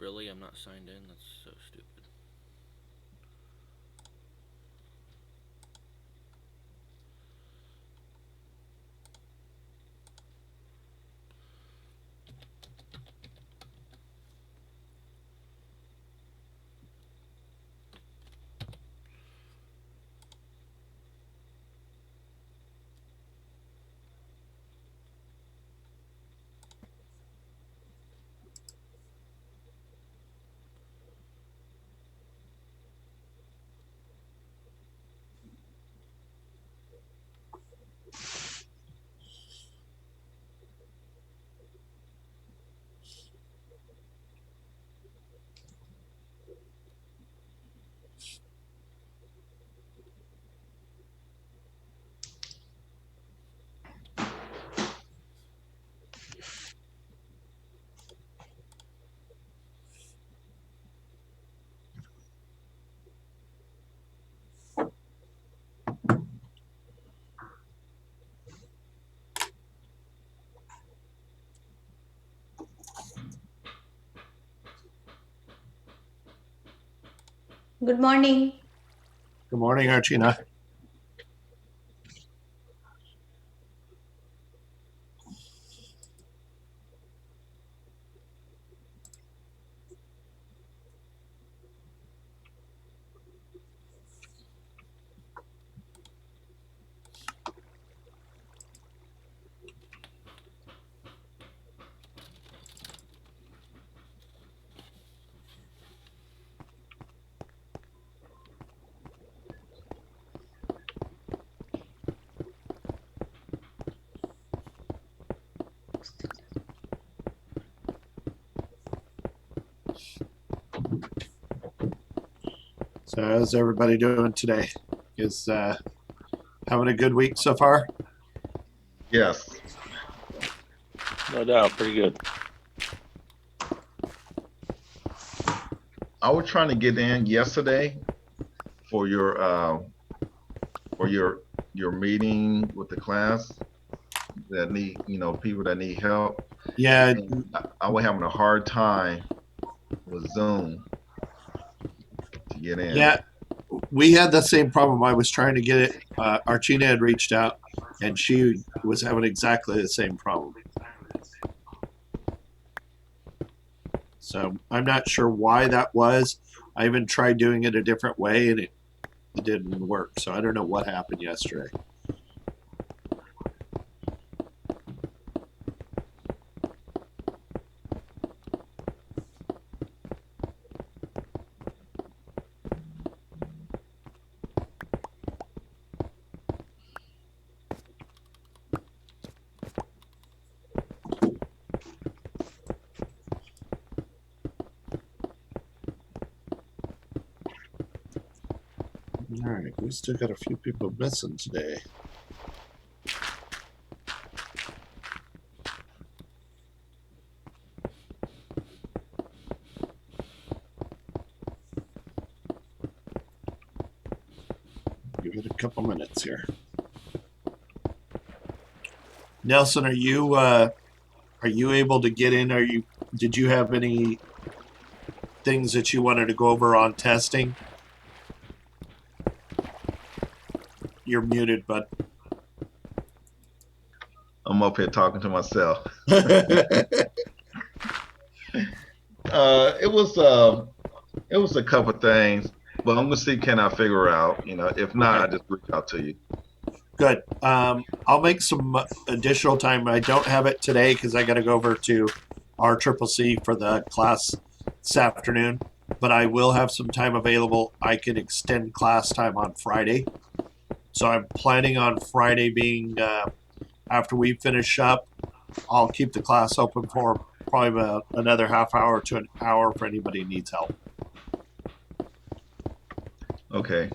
Really? I'm not signed in? That's so stupid. Good morning. Good morning, Archina. So how's everybody doing today? Is having a good week so far? Yes. No doubt, pretty good. I was trying to get in yesterday for your meeting with the class that need, people that need help. Yeah, And I was having a hard time with Zoom to get in. yeah. We had the same problem. I was trying to get it. Archina had reached out, and she was having exactly the same problem. So I'm not sure why that was. I even tried doing it a different way, and it didn't work. So I don't know what happened yesterday. All right, we still got a few people missing today. Give it a couple minutes here. Nelson, are you able to get in? Did you have any things that you wanted to go over on testing? You're muted, bud. I'm up here talking to myself. It was a couple things, but I'm gonna see can I figure out. If not, Okay. I just reach out to you. Good. I'll make some additional time. I don't have it today because I got to go over to RCCC for the class this afternoon, but I will have some time available. I can extend class time on Friday. So I'm planning on Friday being after we finish up. I'll keep the class open for probably about another half hour to an hour for anybody who needs help. Okay.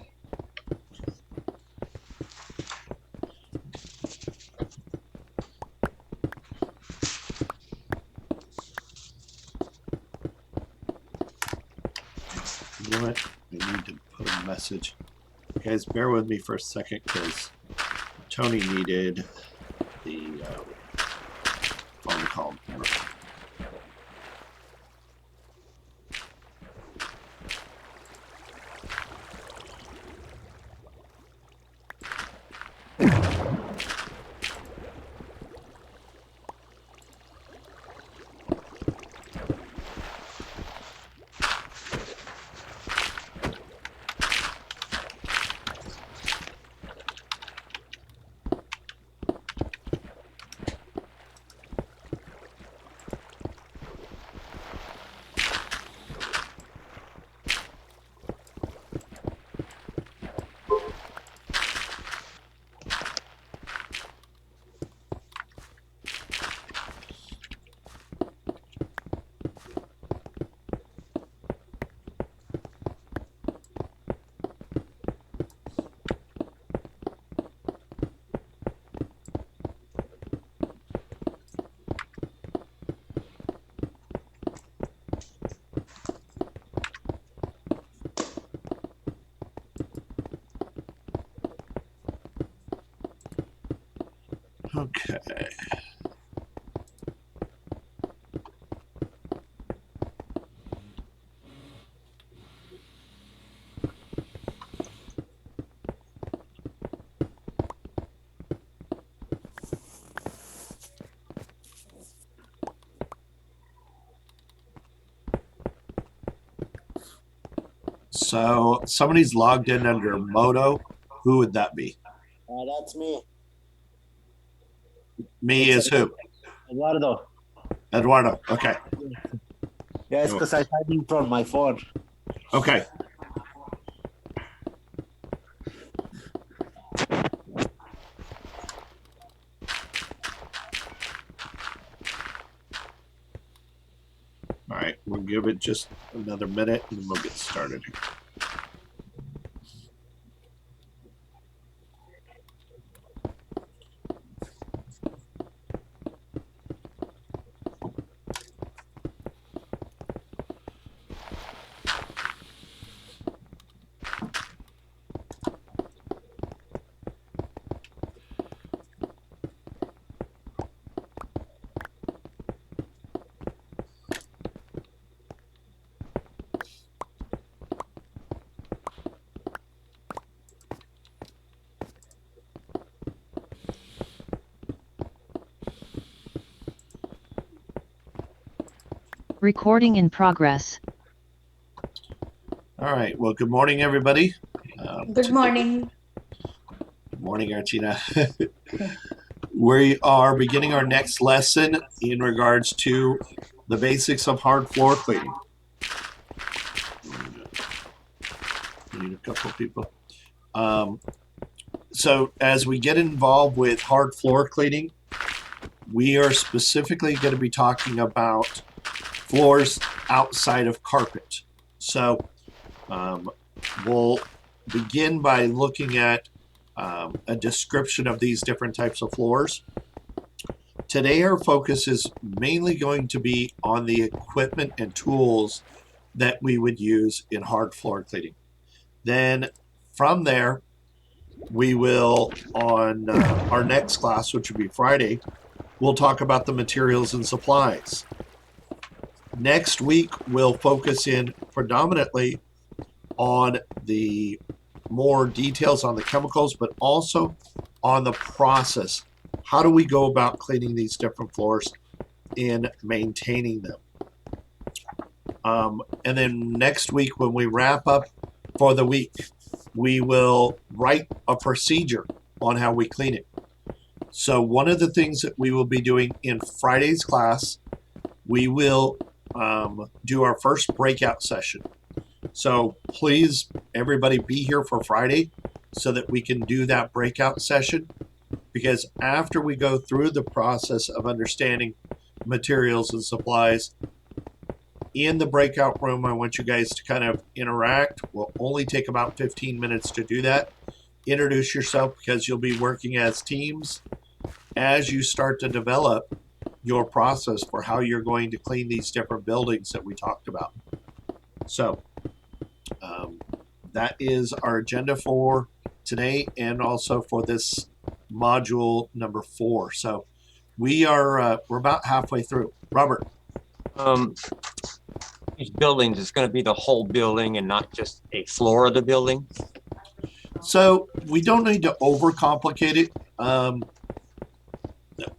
You know what? I need to put a message. Guys, bear with me for a second because Tony needed the phone call. Okay. So somebody's logged in under Moto. Who would that be? That's me. Me is who? Eduardo. Eduardo. Okay. Yes, because I'm typing from my phone. Okay. All right. We'll give it just another minute and we'll get started. Recording in progress. All right. Well, good morning, everybody. Good morning. Good morning, Archina. We are beginning our next lesson in regards to the basics of hard floor cleaning. We need a couple of people. So as we get involved with hard floor cleaning, we are specifically going to be talking about floors outside of carpet. So we'll begin by looking at a description of these different types of floors. Today our focus is mainly going to be on the equipment and tools that we would use in hard floor cleaning. Then from there, we will, on our next class, which will be Friday, we'll talk about the materials and supplies. Next week, we'll focus in predominantly on the more details on the chemicals, but also on the process. How do we go about cleaning these different floors and maintaining them? And then next week, when we wrap up for the week, we will write a procedure on how we clean it. So one of the things that we will be doing in Friday's class, we will do our first breakout session. So please, everybody, be here for Friday so that we can do that breakout session. Because after we go through the process of understanding materials and supplies, in the breakout room, I want you guys to kind of interact. We'll only take about 15 minutes to do that. Introduce yourself because you'll be working as teams as you start to develop your process for how you're going to clean these different buildings that we talked about. So that is our agenda for today and also for this module number 4. So we're about halfway through. Robert. Each building is going to be the whole building and not just a floor of the building. So we don't need to overcomplicate it.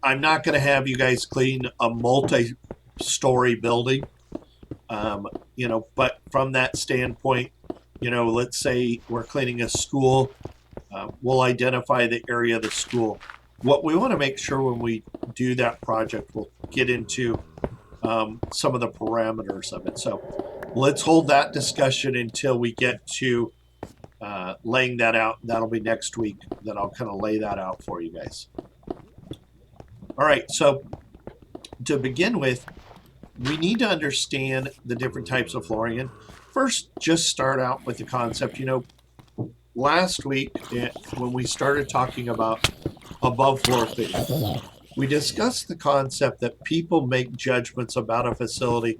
I'm not going to have you guys clean a multi-story building, but from that standpoint, let's say we're cleaning a school, we'll identify the area of the school. What we want to make sure when we do that project, we'll get into some of the parameters of it. So let's hold that discussion until we get to laying that out. That'll be next week that I'll kind of lay that out for you guys. All right, so to begin with, we need to understand the different types of flooring. And first, just start out with the concept. Last week when we started talking about above floor cleaning, we discussed the concept that people make judgments about a facility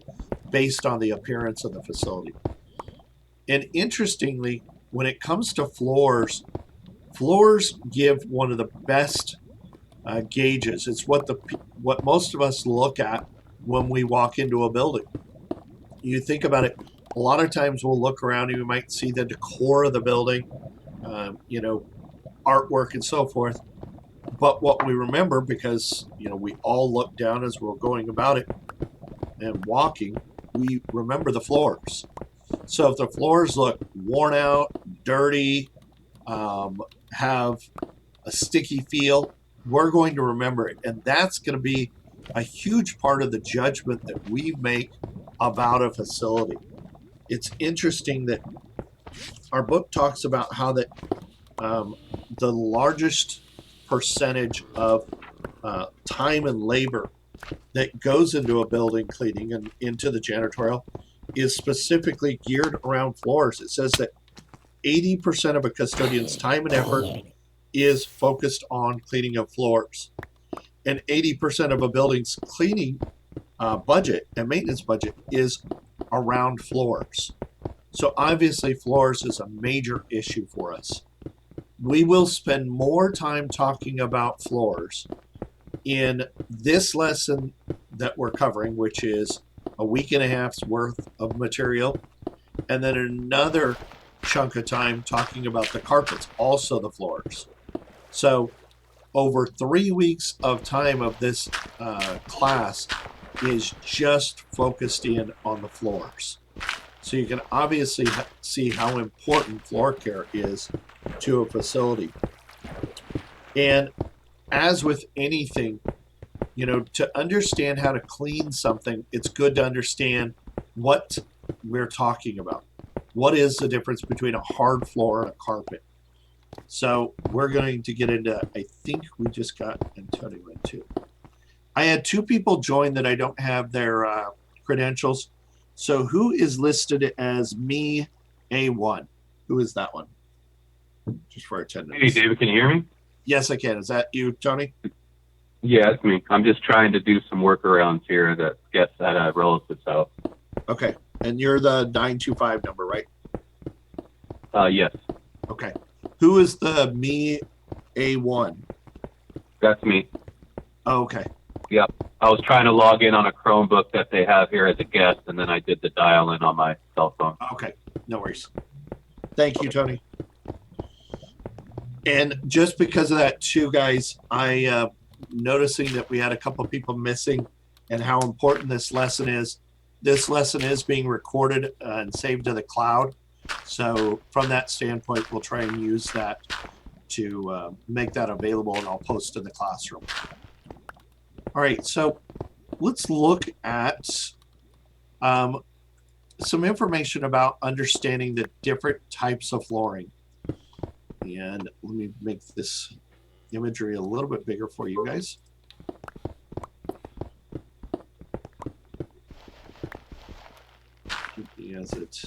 based on the appearance of the facility. And interestingly, when it comes to floors give one of the best gauges. It's what most of us look at when we walk into a building. You think about it, a lot of times we'll look around and we might see the decor of the building, artwork and so forth. But what we remember, because we all look down as we're going about it and walking, we remember the floors. So if the floors look worn out, dirty, have a sticky feel, we're going to remember it. And that's going to be a huge part of the judgment that we make about a facility. It's interesting that our book talks about how that the largest percentage of time and labor that goes into a building cleaning and into the janitorial is specifically geared around floors. It says that 80% of a custodian's time and effort is focused on cleaning of floors. And 80% of a building's cleaning budget and maintenance budget is around floors. So obviously floors is a major issue for us. We will spend more time talking about floors in this lesson that we're covering, which is a week and a half's worth of material, and then another chunk of time talking about the carpets, also the floors. So over 3 weeks of time of this class is just focused in on the floors. So you can obviously see how important floor care is to a facility. And as with anything, to understand how to clean something, it's good to understand what we're talking about. What is the difference between a hard floor and a carpet? So we're going to get into, I think we just got Antonio in too. I had 2 people join that I don't have their credentials. So who is listed as me A1? Who is that one? Just for attendance. Hey, David, can you hear me? Yes, I can. Is that you, Tony? Yeah, it's me. I'm just trying to do some workarounds here that gets at a relative's house. Okay. And you're the 925 number, right? Yes. Okay. Who is the me A1? That's me. Oh, okay. Yep. I was trying to log in on a Chromebook that they have here as a guest, and then I did the dial in on my cell phone. Okay. No worries. Thank you, Tony. And just because of that too, guys, I noticing that we had a couple of people missing and how important this lesson is. This lesson is being recorded and saved to the cloud. So from that standpoint, we'll try and use that to make that available, and I'll post to the classroom. All right, so let's look at some information about understanding the different types of flooring. And let me make this imagery a little bit bigger for you guys. As it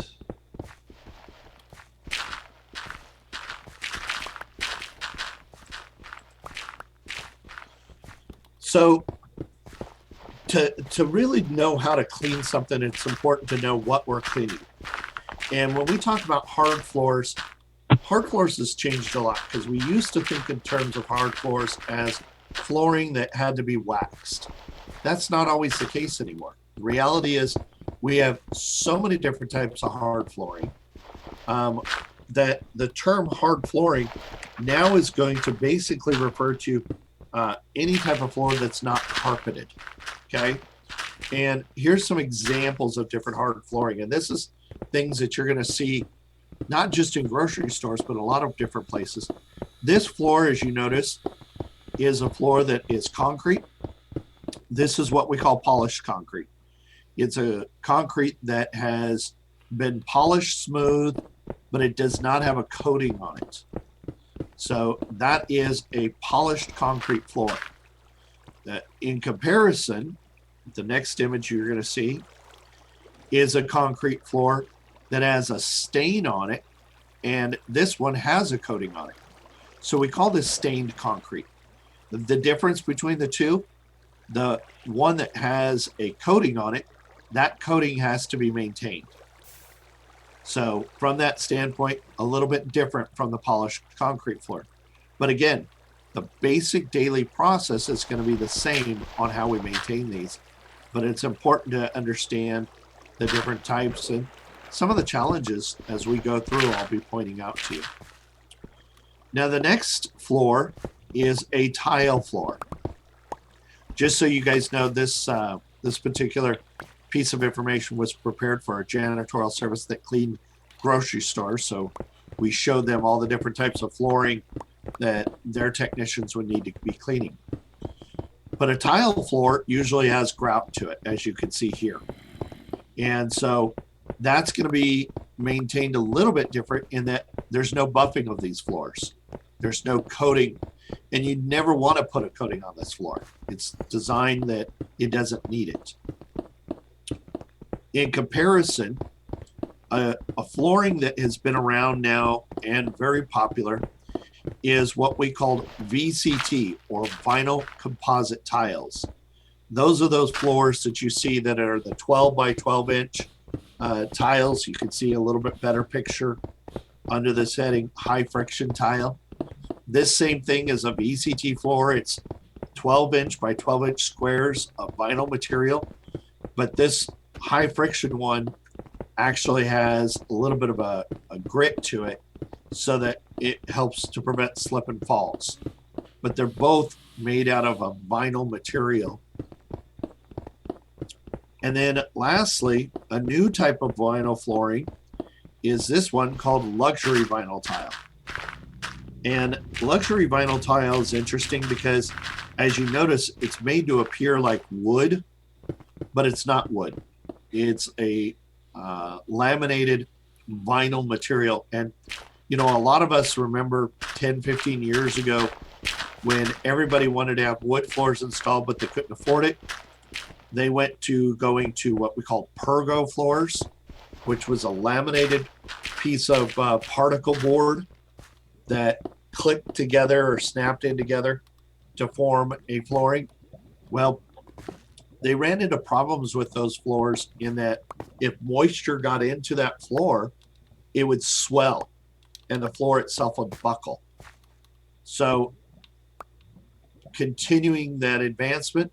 so to really know how to clean something, it's important to know what we're cleaning. And when we talk about hard floors has changed a lot, because we used to think in terms of hard floors as flooring that had to be waxed. That's not always the case anymore. The reality is we have so many different types of hard flooring that the term hard flooring now is going to basically refer to any type of floor that's not carpeted. Okay. And here's some examples of different hard flooring. And this is things that you're going to see not just in grocery stores, but a lot of different places. This floor, as you notice, is a floor that is concrete. This is what we call polished concrete. It's a concrete that has been polished smooth, but it does not have a coating on it. So that is a polished concrete floor. In comparison, the next image you're going to see is a concrete floor that has a stain on it, and this one has a coating on it. So we call this stained concrete. The difference between the two, the one that has a coating on it, that coating has to be maintained. So from that standpoint, a little bit different from the polished concrete floor. But again, The basic daily process is going to be the same on how we maintain these, but it's important to understand the different types and some of the challenges as we go through. I'll be pointing out to you. Now, the next floor is a tile floor. Just so you guys know, this particular piece of information was prepared for a janitorial service that cleaned grocery stores. So we showed them all the different types of flooring that their technicians would need to be cleaning. But a tile floor usually has grout to it, as you can see here. And so that's going to be maintained a little bit different in that there's no buffing of these floors. There's no coating, and you never want to put a coating on this floor. It's designed that it doesn't need it. In comparison, a flooring that has been around now and very popular is what we call VCT, or vinyl composite tiles. Those are those floors that you see that are the 12 by 12 inch tiles. You can see a little bit better picture under this heading, high friction tile. This same thing is a VCT floor. It's 12 inch by 12 inch squares of vinyl material, but this high friction one actually has a little bit of a grit to it so that it helps to prevent slip and falls. But they're both made out of a vinyl material. And then lastly, a new type of vinyl flooring is this one called luxury vinyl tile. And luxury vinyl tile is interesting because, as you notice, it's made to appear like wood, but it's not wood. It's a laminated vinyl material. And, you know, a lot of us remember 10, 15 years ago when everybody wanted to have wood floors installed, but they couldn't afford it. They went to going to what we call Pergo floors, which was a laminated piece of particle board that clicked together or snapped in together to form a flooring. Well, they ran into problems with those floors in that if moisture got into that floor, it would swell and the floor itself would buckle. So continuing that advancement,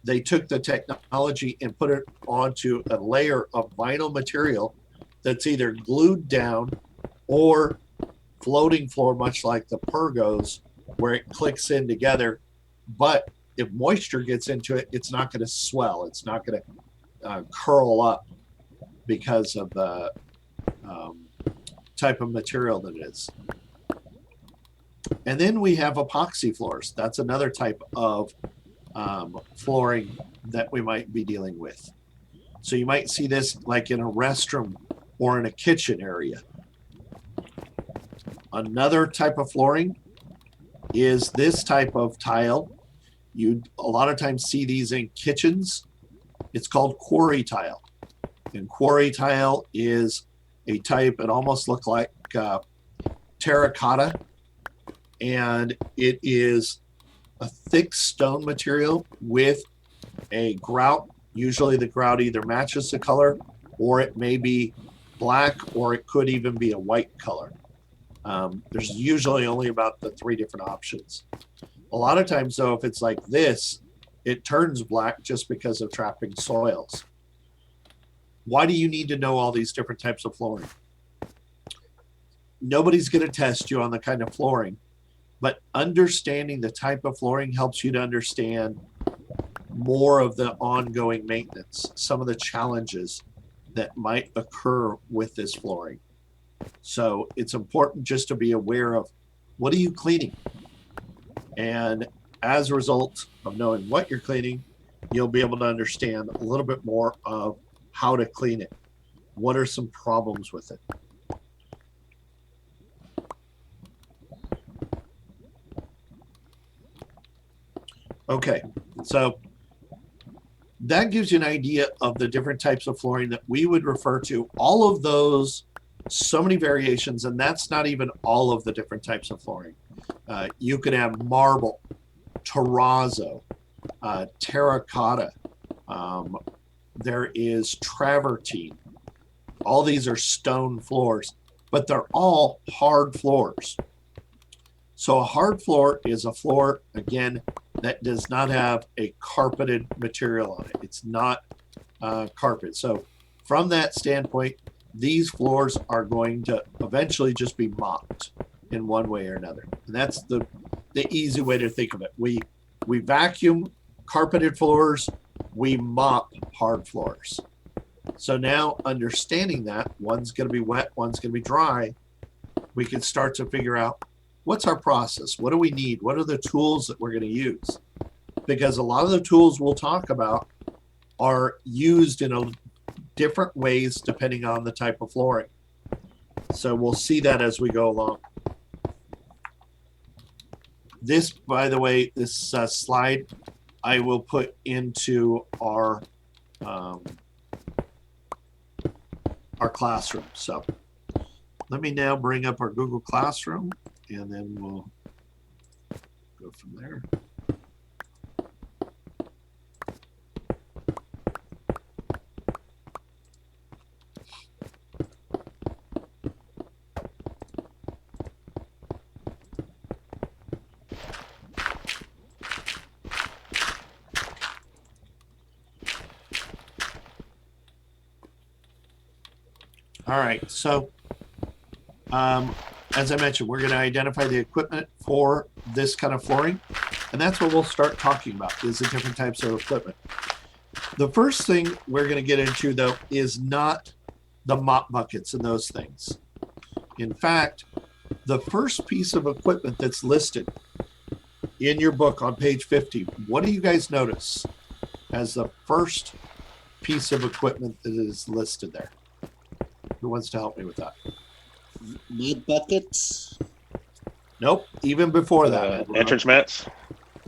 they took the technology and put it onto a layer of vinyl material that's either glued down or floating floor, much like the Pergos, where it clicks in together. But if moisture gets into it, it's not going to swell. It's not going to curl up because of the type of material that it is. And then we have epoxy floors. That's another type of flooring that we might be dealing with. So you might see this like in a restroom or in a kitchen area. Another type of flooring is this type of tile. You a lot of times see these in kitchens. It's called quarry tile. And quarry tile is a type, it almost looks like terracotta. And it is a thick stone material with a grout. Usually the grout either matches the color, or it may be black, or it could even be a white color. There's usually only about the 3 different options. A lot of times, though, if it's like this, it turns black just because of trapping soils. Why do you need to know all these different types of flooring? Nobody's going to test you on the kind of flooring, but understanding the type of flooring helps you to understand more of the ongoing maintenance, some of the challenges that might occur with this flooring. So it's important just to be aware of, what are you cleaning? And as a result of knowing what you're cleaning, you'll be able to understand a little bit more of how to clean it. What are some problems with it? Okay, so that gives you an idea of the different types of flooring that we would refer to. All of those, so many variations, and that's not even all of the different types of flooring. You could have marble, terrazzo, terracotta. There is travertine. All these are stone floors, but they're all hard floors. So a hard floor is a floor, again, that does not have a carpeted material on it. It's not carpet. So from that standpoint, these floors are going to eventually just be mopped in one way or another. And that's the easy way to think of it. We vacuum carpeted floors, we mop hard floors. So now understanding that one's going to be wet, one's going to be dry, we can start to figure out what's our process? What do we need? What are the tools that we're going to use? Because a lot of the tools we'll talk about are used in different ways depending on the type of flooring. So we'll see that as we go along. This, by the way, this slide I will put into our classroom. So let me now bring up our Google Classroom, and then we'll go from there. All right, so as I mentioned, we're going to identify the equipment for this kind of flooring, and that's what we'll start talking about, is the different types of equipment. The first thing we're going to get into, though, is not the mop buckets and those things. In fact, the first piece of equipment that's listed in your book on page 50, what do you guys notice as the first piece of equipment that is listed there? Who wants to help me with that? Mud buckets. Nope. Even before that. Entrance mats.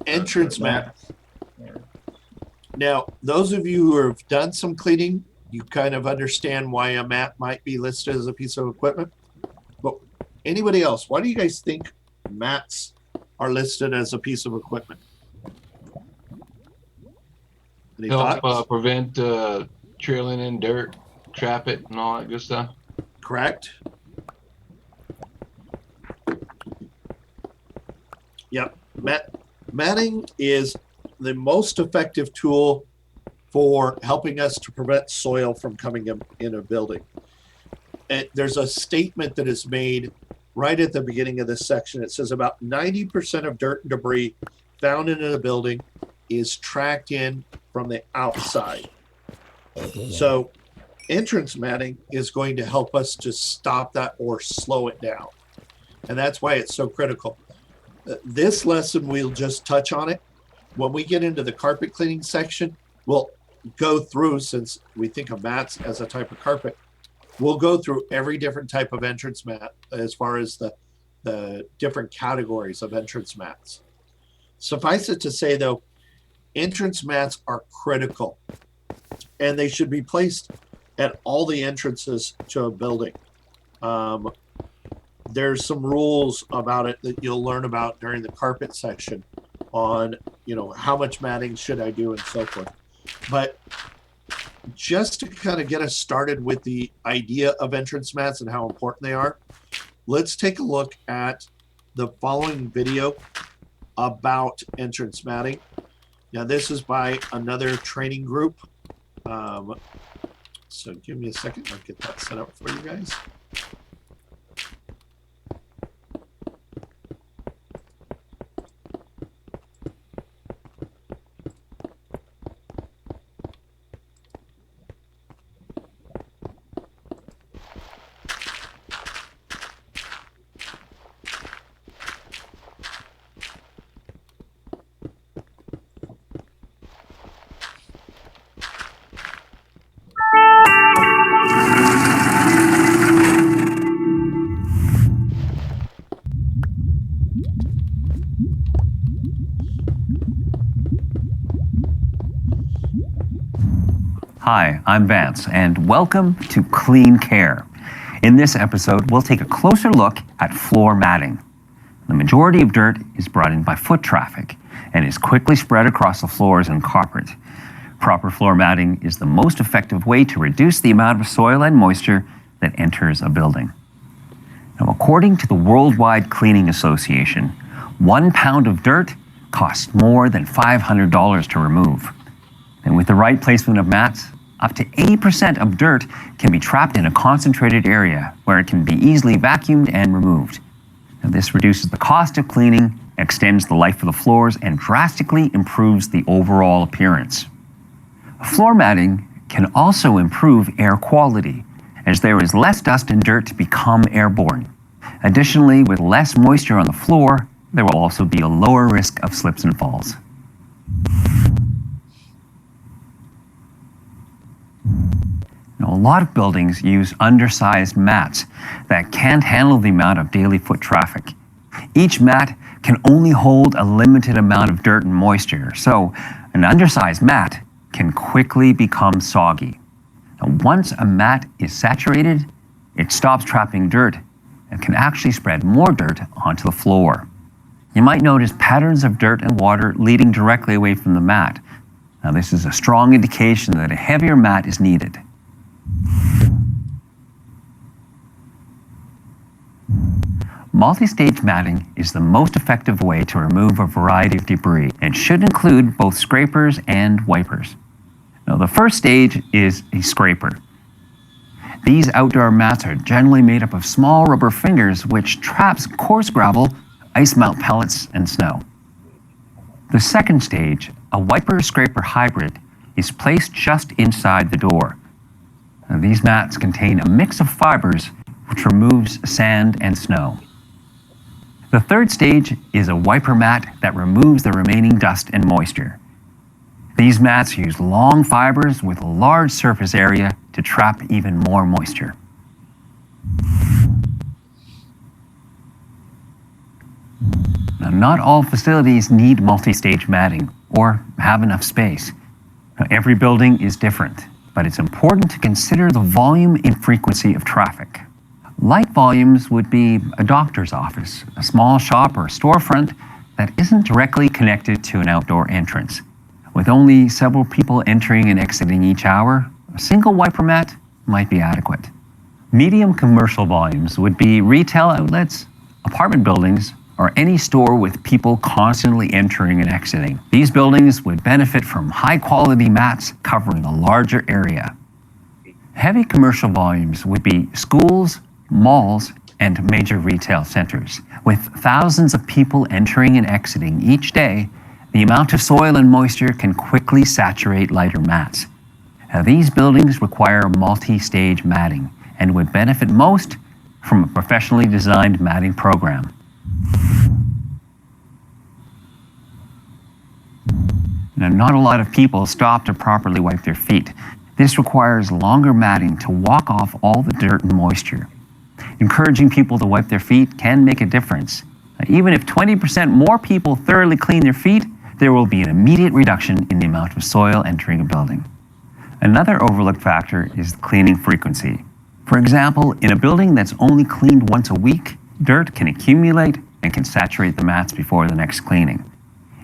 Entrance mats. Now, those of you who have done some cleaning, you kind of understand why a mat might be listed as a piece of equipment. But anybody else, why do you guys think mats are listed as a piece of equipment? Any Help thoughts? prevent trailing in dirt, trap it, and all that good stuff. Correct. Yep. Matting is the most effective tool for helping us to prevent soil from coming in a building. And there's a statement that is made right at the beginning of this section. It says about 90% of dirt and debris found in a building is tracked in from the outside. So entrance matting is going to help us to stop that or slow it down. And that's why it's so critical. This lesson, we'll just touch on it. When we get into the carpet cleaning section, we'll go through, since we think of mats as a type of carpet, we'll go through every different type of entrance mat as far as the different categories of entrance mats. Suffice it to say, though, entrance mats are critical, and they should be placed at all the entrances to a building. There's some rules about it that you'll learn about during the carpet section on, how much matting should I do and so forth. But just to kind of get us started with the idea of entrance mats and how important they are, let's take a look at the following video about entrance matting. Now, this is by another training group. So give me a second. I'll get that set up for you guys. Hi, I'm Vance, and welcome to Clean Care. In this episode, we'll take a closer look at floor matting. The majority of dirt is brought in by foot traffic and is quickly spread across the floors and carpet. Proper floor matting is the most effective way to reduce the amount of soil and moisture that enters a building. Now, according to the Worldwide Cleaning Association, 1 pound of dirt costs more than $500 to remove. And with the right placement of mats, up to 80% of dirt can be trapped in a concentrated area where it can be easily vacuumed and removed. Now, this reduces the cost of cleaning, extends the life of the floors, and drastically improves the overall appearance. Floor matting can also improve air quality, as there is less dust and dirt to become airborne. Additionally, with less moisture on the floor, there will also be a lower risk of slips and falls. Now, a lot of buildings use undersized mats that can't handle the amount of daily foot traffic. Each mat can only hold a limited amount of dirt and moisture, so an undersized mat can quickly become soggy. Now, once a mat is saturated, it stops trapping dirt and can actually spread more dirt onto the floor. You might notice patterns of dirt and water leading directly away from the mat. Now, this is a strong indication that a heavier mat is needed. Multi-stage matting is the most effective way to remove a variety of debris and should include both scrapers and wipers. Now, the first stage is a scraper. These outdoor mats are generally made up of small rubber fingers which traps coarse gravel, ice melt pellets, and snow. The second stage, a wiper-scraper hybrid, is placed just inside the door. Now, these mats contain a mix of fibers which removes sand and snow. The third stage is a wiper mat that removes the remaining dust and moisture. These mats use long fibers with a large surface area to trap even more moisture. Now, not all facilities need multi-stage matting or have enough space. Now, every building is different, but it's important to consider the volume and frequency of traffic. Light volumes would be a doctor's office, a small shop or storefront that isn't directly connected to an outdoor entrance. With only several people entering and exiting each hour, a single wiper mat might be adequate. Medium commercial volumes would be retail outlets, apartment buildings, or any store with people constantly entering and exiting. These buildings would benefit from high-quality mats covering a larger area. Heavy commercial volumes would be schools, malls, and major retail centers. With thousands of people entering and exiting each day, the amount of soil and moisture can quickly saturate lighter mats. Now, these buildings require multi-stage matting and would benefit most from a professionally designed matting program. Now, not a lot of people stop to properly wipe their feet. This requires longer matting to walk off all the dirt and moisture. Encouraging people to wipe their feet can make a difference. Even if 20% more people thoroughly clean their feet, there will be an immediate reduction in the amount of soil entering a building. Another overlooked factor is cleaning frequency. For example, in a building that's only cleaned once a week, dirt can accumulate and can saturate the mats before the next cleaning.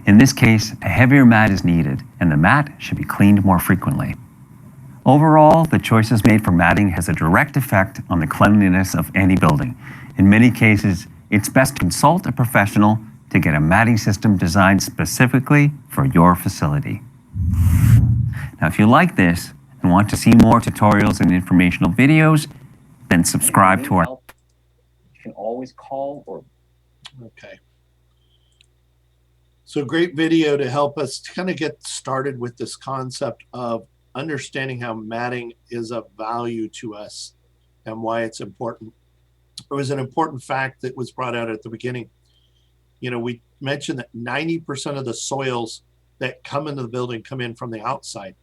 In this case, a heavier mat is needed, and the mat should be cleaned more frequently. Overall, the choices made for matting has a direct effect on the cleanliness of any building. In many cases, it's best to consult a professional to get a matting system designed specifically for your facility. Now, if you like this and want to see more tutorials and informational videos, then subscribe to our... You can always call or... Okay. So great video to help us kind of get started with this concept of understanding how matting is of value to us and why it's important. It was an important fact that was brought out at the beginning. You know, we mentioned that 90% of the soils that come into the building come in from the outside.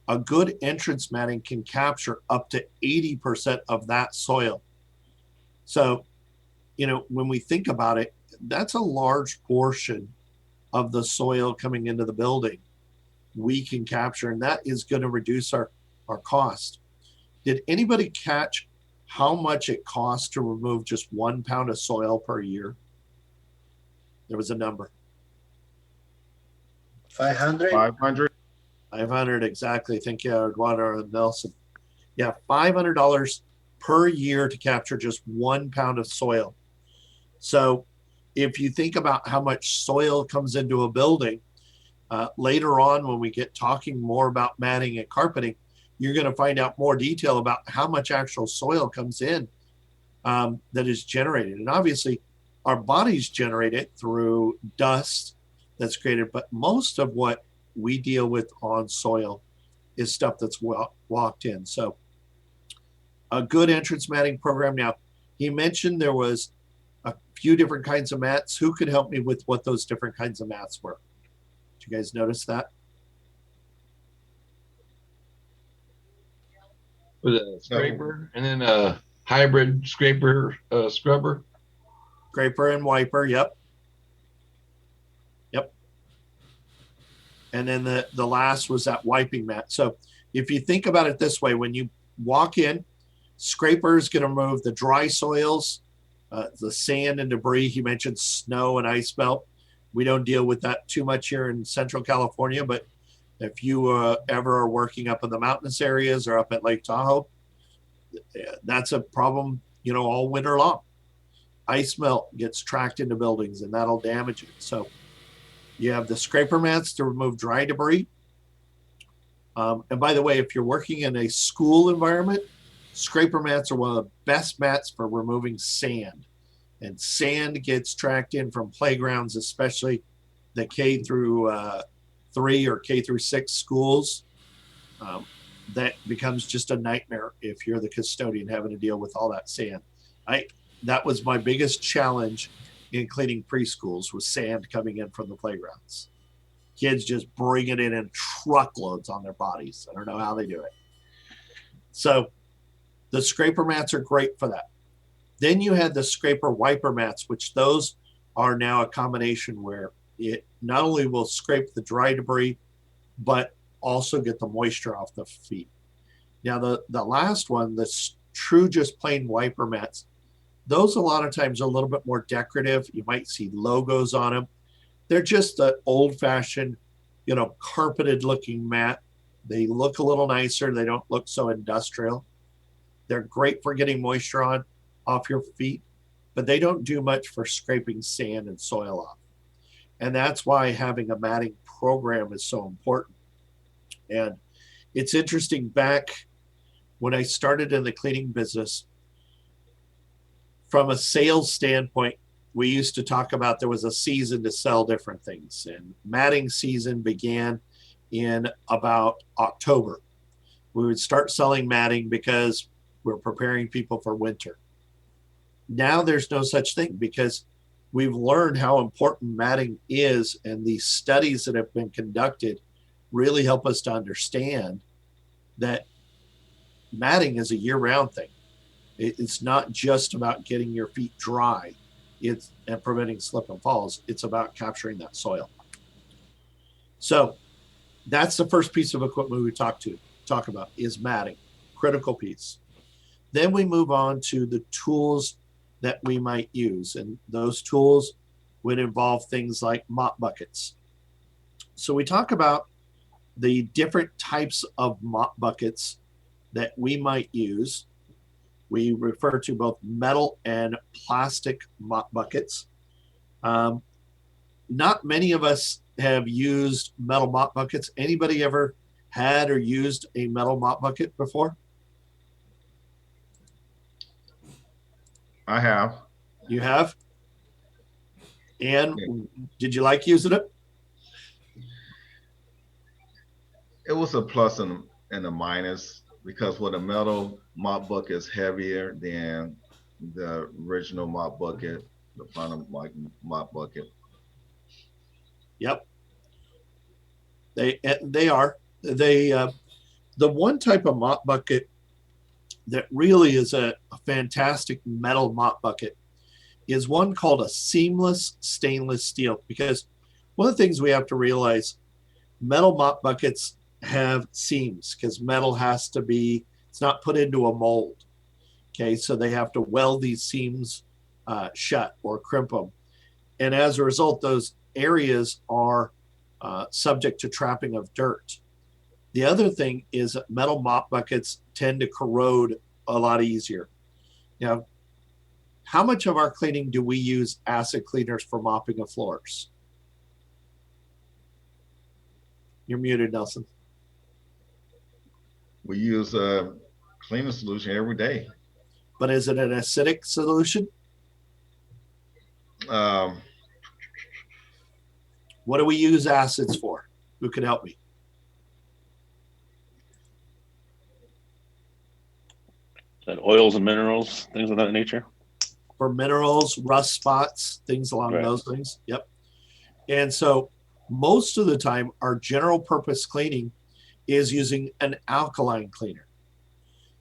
A good entrance matting can capture up to 80% of that soil. So, you know, when we think about it, that's a large portion of the soil coming into the building we can capture, and that is going to reduce our cost. Did anybody catch how much it costs to remove just 1 pound of soil per year? There was a number. 500? 500? 500, exactly. Thank you, Eduardo and Nelson. Yeah, $500 per year to capture just 1 pound of soil. So if you think about how much soil comes into a building, later on when we get talking more about matting and carpeting, you're going to find out more detail about how much actual soil comes in that is generated. And obviously, our bodies generate it through dust that's created, but most of what we deal with on soil is stuff that's walked in. So a good entrance matting program. Now, he mentioned there was a few different kinds of mats. Who could help me with what those different kinds of mats were? Did you guys notice that? With a scraper and then a hybrid scraper, scrubber. Scraper and wiper, yep. Yep. And then the last was that wiping mat. So if you think about it this way, when you walk in, scraper is going to remove the dry soils, the sand and debris. He mentioned snow and ice melt. We don't deal with that too much here in Central California, but if you ever are working up in the mountainous areas or up at Lake Tahoe, that's a problem, all winter long. Ice melt gets tracked into buildings and that'll damage it. So you have the scraper mats to remove dry debris. And by the way, if you're working in a school environment, scraper mats are one of the best mats for removing sand. And sand gets tracked in from playgrounds, especially the K through 3 or K through 6 schools. That becomes just a nightmare if you're the custodian having to deal with all that sand. That was my biggest challenge in cleaning preschools, was sand coming in from the playgrounds. Kids just bring it in truckloads on their bodies. I don't know how they do it. So the scraper mats are great for that. Then you had the scraper wiper mats, which those are now a combination where it not only will scrape the dry debris, but also get the moisture off the feet. Now the last one, the true just plain wiper mats, those a lot of times are a little bit more decorative. You might see logos on them. They're just an old-fashioned, carpeted looking mat. They look a little nicer. They don't look so industrial. They're great for getting moisture off your feet, but they don't do much for scraping sand and soil off. And that's why having a matting program is so important. And it's interesting, back when I started in the cleaning business, from a sales standpoint, we used to talk about there was a season to sell different things. And matting season began in about October. We would start selling matting because we're preparing people for winter. Now there's no such thing, because we've learned how important matting is, and these studies that have been conducted really help us to understand that matting is a year-round thing. It's not just about getting your feet dry and preventing slip and falls. It's about capturing that soil. So that's the first piece of equipment we talk about is matting, critical piece. Then we move on to the tools that we might use. And those tools would involve things like mop buckets. So we talk about the different types of mop buckets that we might use. We refer to both metal and plastic mop buckets. Not many of us have used metal mop buckets. Anybody ever had or used a metal mop bucket before? I have. You have? And Yeah. Did you like using it? It was a plus and a minus, because with a metal mop bucket is heavier than the original mop bucket, the final mop bucket. Yep. They are. The one type of mop bucket that really is a fantastic metal mop bucket is one called a seamless stainless steel. Because one of the things we have to realize, metal mop buckets have seams, because metal has to be, it's not put into a mold. Okay, so they have to weld these seams shut or crimp them. And as a result, those areas are subject to trapping of dirt. The other thing is that metal mop buckets tend to corrode a lot easier. You know, how much of our cleaning do we use acid cleaners for mopping of floors? You're muted, Nelson. We use a cleaning solution every day. But is it an acidic solution? Um, What do we use acids for? Who can help me? Is that oils and minerals, things of that nature? For minerals, rust spots, things along Right. those things. Yep. And so most of the time, our general purpose cleaning is using an alkaline cleaner.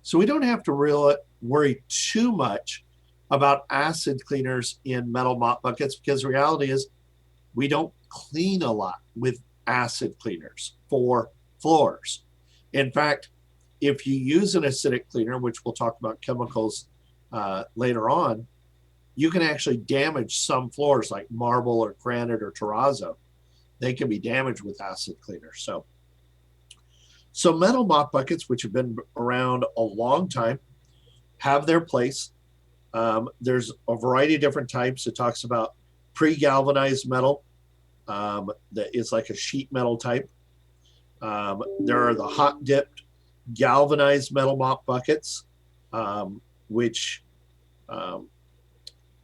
So we don't have to really worry too much about acid cleaners in metal mop buckets, because the reality is we don't clean a lot with acid cleaners for floors. In fact, if you use an acidic cleaner, which we'll talk about chemicals later on, you can actually damage some floors like marble or granite or terrazzo. They can be damaged with acid cleaners. So metal mop buckets, which have been around a long time, have their place. There's a variety of different types. It talks about pre-galvanized metal that is like a sheet metal type. There are the hot dipped galvanized metal mop buckets, which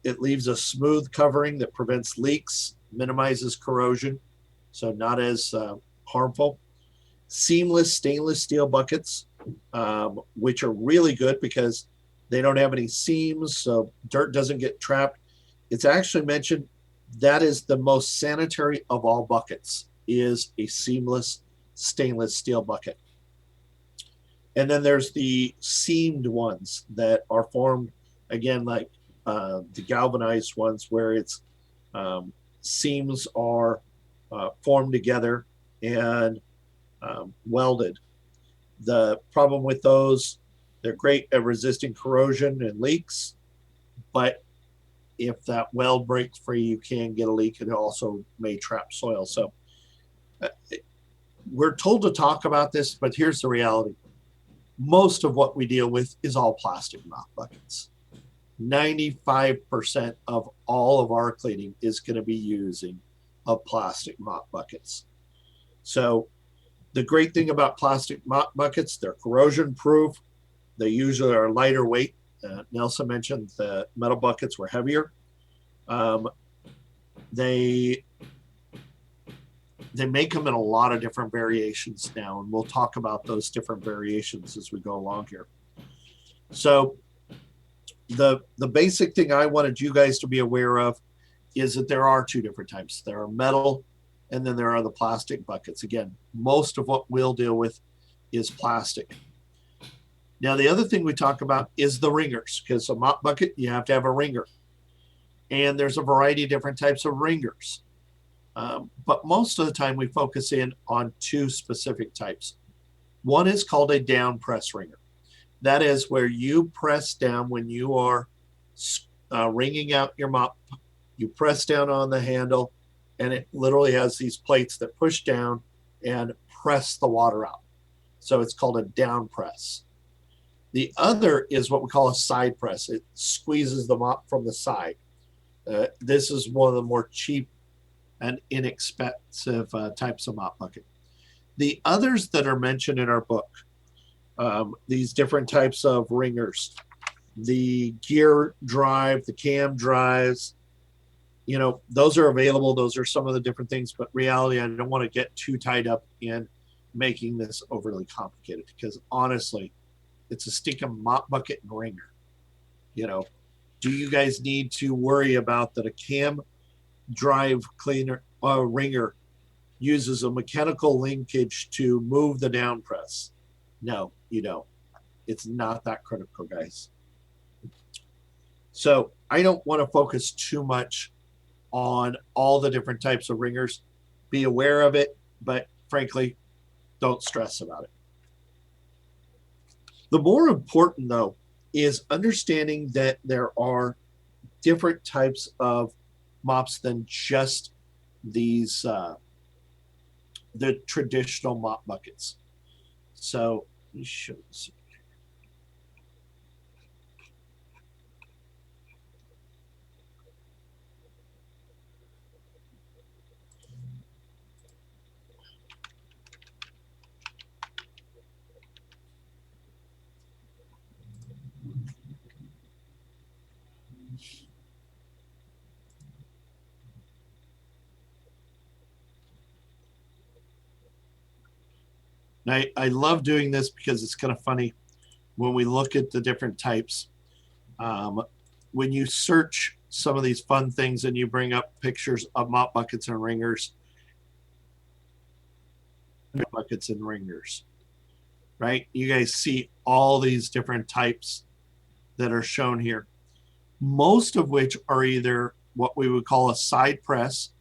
it leaves a smooth covering that prevents leaks, minimizes corrosion, so not as harmful. Seamless stainless steel buckets, which are really good because they don't have any seams, so dirt doesn't get trapped. It's actually mentioned that is the most sanitary of all buckets, is a seamless stainless steel bucket. And then there's the seamed ones that are formed, again, like the galvanized ones, where it's seams are formed together and welded. The problem with those, they're great at resisting corrosion and leaks, but if that weld breaks free, you can get a leak. It also may trap soil. So we're told to talk about this, but here's the reality. Most of what we deal with is all plastic mop buckets. 95% of all of our cleaning is going to be using of plastic mop buckets. So the great thing about plastic mop buckets, they're corrosion proof. They usually are lighter weight. Nelson mentioned the metal buckets were heavier. They make them in a lot of different variations now, and we'll talk about those different variations as we go along here. So the basic thing I wanted you guys to be aware of is that there are two different types. There are metal, and then there are the plastic buckets. Again, most of what we'll deal with is plastic. Now, the other thing we talk about is the ringers, because a mop bucket, you have to have a ringer. And there's a variety of different types of ringers. But most of the time we focus in on two specific types. One is called a down press ringer. That is where you press down when you are wringing out your mop. You press down on the handle, and it literally has these plates that push down and press the water out. So it's called a down press. The other is what we call a side press. It squeezes the mop from the side. This is one of the more cheap and inexpensive types of mop bucket. The others that are mentioned in our book, these different types of ringers, the gear drive, the cam drives, you know, those are available. Those are some of the different things, but reality, I don't want to get too tied up in making this overly complicated, because honestly, it's a stinking mop bucket and ringer. You know, do you guys need to worry about that a cam drive cleaner ringer uses a mechanical linkage to move the down press? No, you don't. It's not that critical, guys. So I don't want to focus too much on all the different types of ringers. Be aware of it, but frankly, don't stress about it. The more important, though, is understanding that there are different types of mops than just these, the traditional mop buckets. So let me show this. And I love doing this because it's kind of funny when we look at the different types. When you search some of these fun things and you bring up pictures of mop buckets and ringers, right? You guys see all these different types that are shown here, most of which are either what we would call a side press,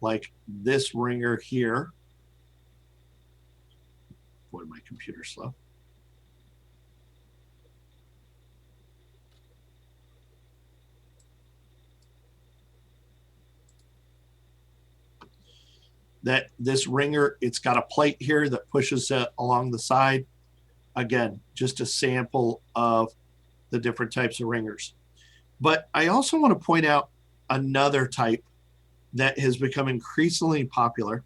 like this ringer here. Boy, my computer's slow. That this ringer, it's got a plate here that pushes it along the side. Again, just a sample of the different types of ringers. But I also want to point out another type that has become increasingly popular.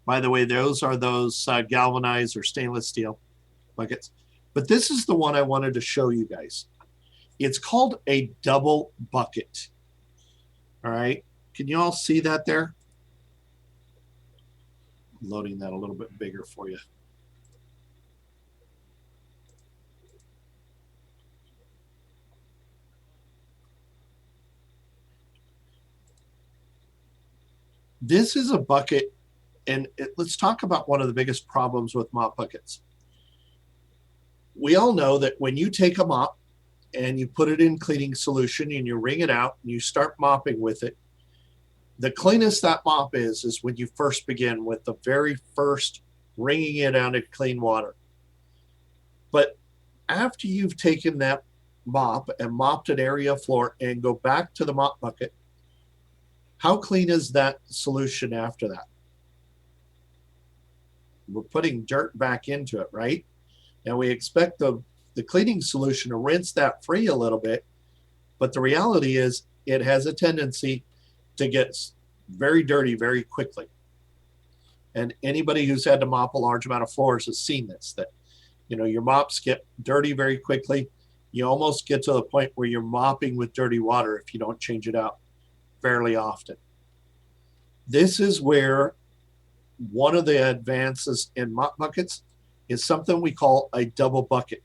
By the way, those are those galvanized or stainless steel buckets. But this is the one I wanted to show you guys. It's called a double bucket. All right. Can you all see that there? Loading that a little bit bigger for you. This is a bucket, and let's talk about one of the biggest problems with mop buckets. We all know that when you take a mop and you put it in cleaning solution and you wring it out and you start mopping with it, the cleanest that mop is when you first begin with the very first wringing it out in clean water. But after you've taken that mop and mopped an area of floor and go back to the mop bucket, how clean is that solution after that? We're putting dirt back into it, right? And we expect the cleaning solution to rinse that free a little bit. But the reality is it has a tendency to get very dirty very quickly. And anybody who's had to mop a large amount of floors has seen this, that, you know, your mops get dirty very quickly. You almost get to the point where you're mopping with dirty water if you don't change it out fairly often. This is where one of the advances in mop buckets is something we call a double bucket.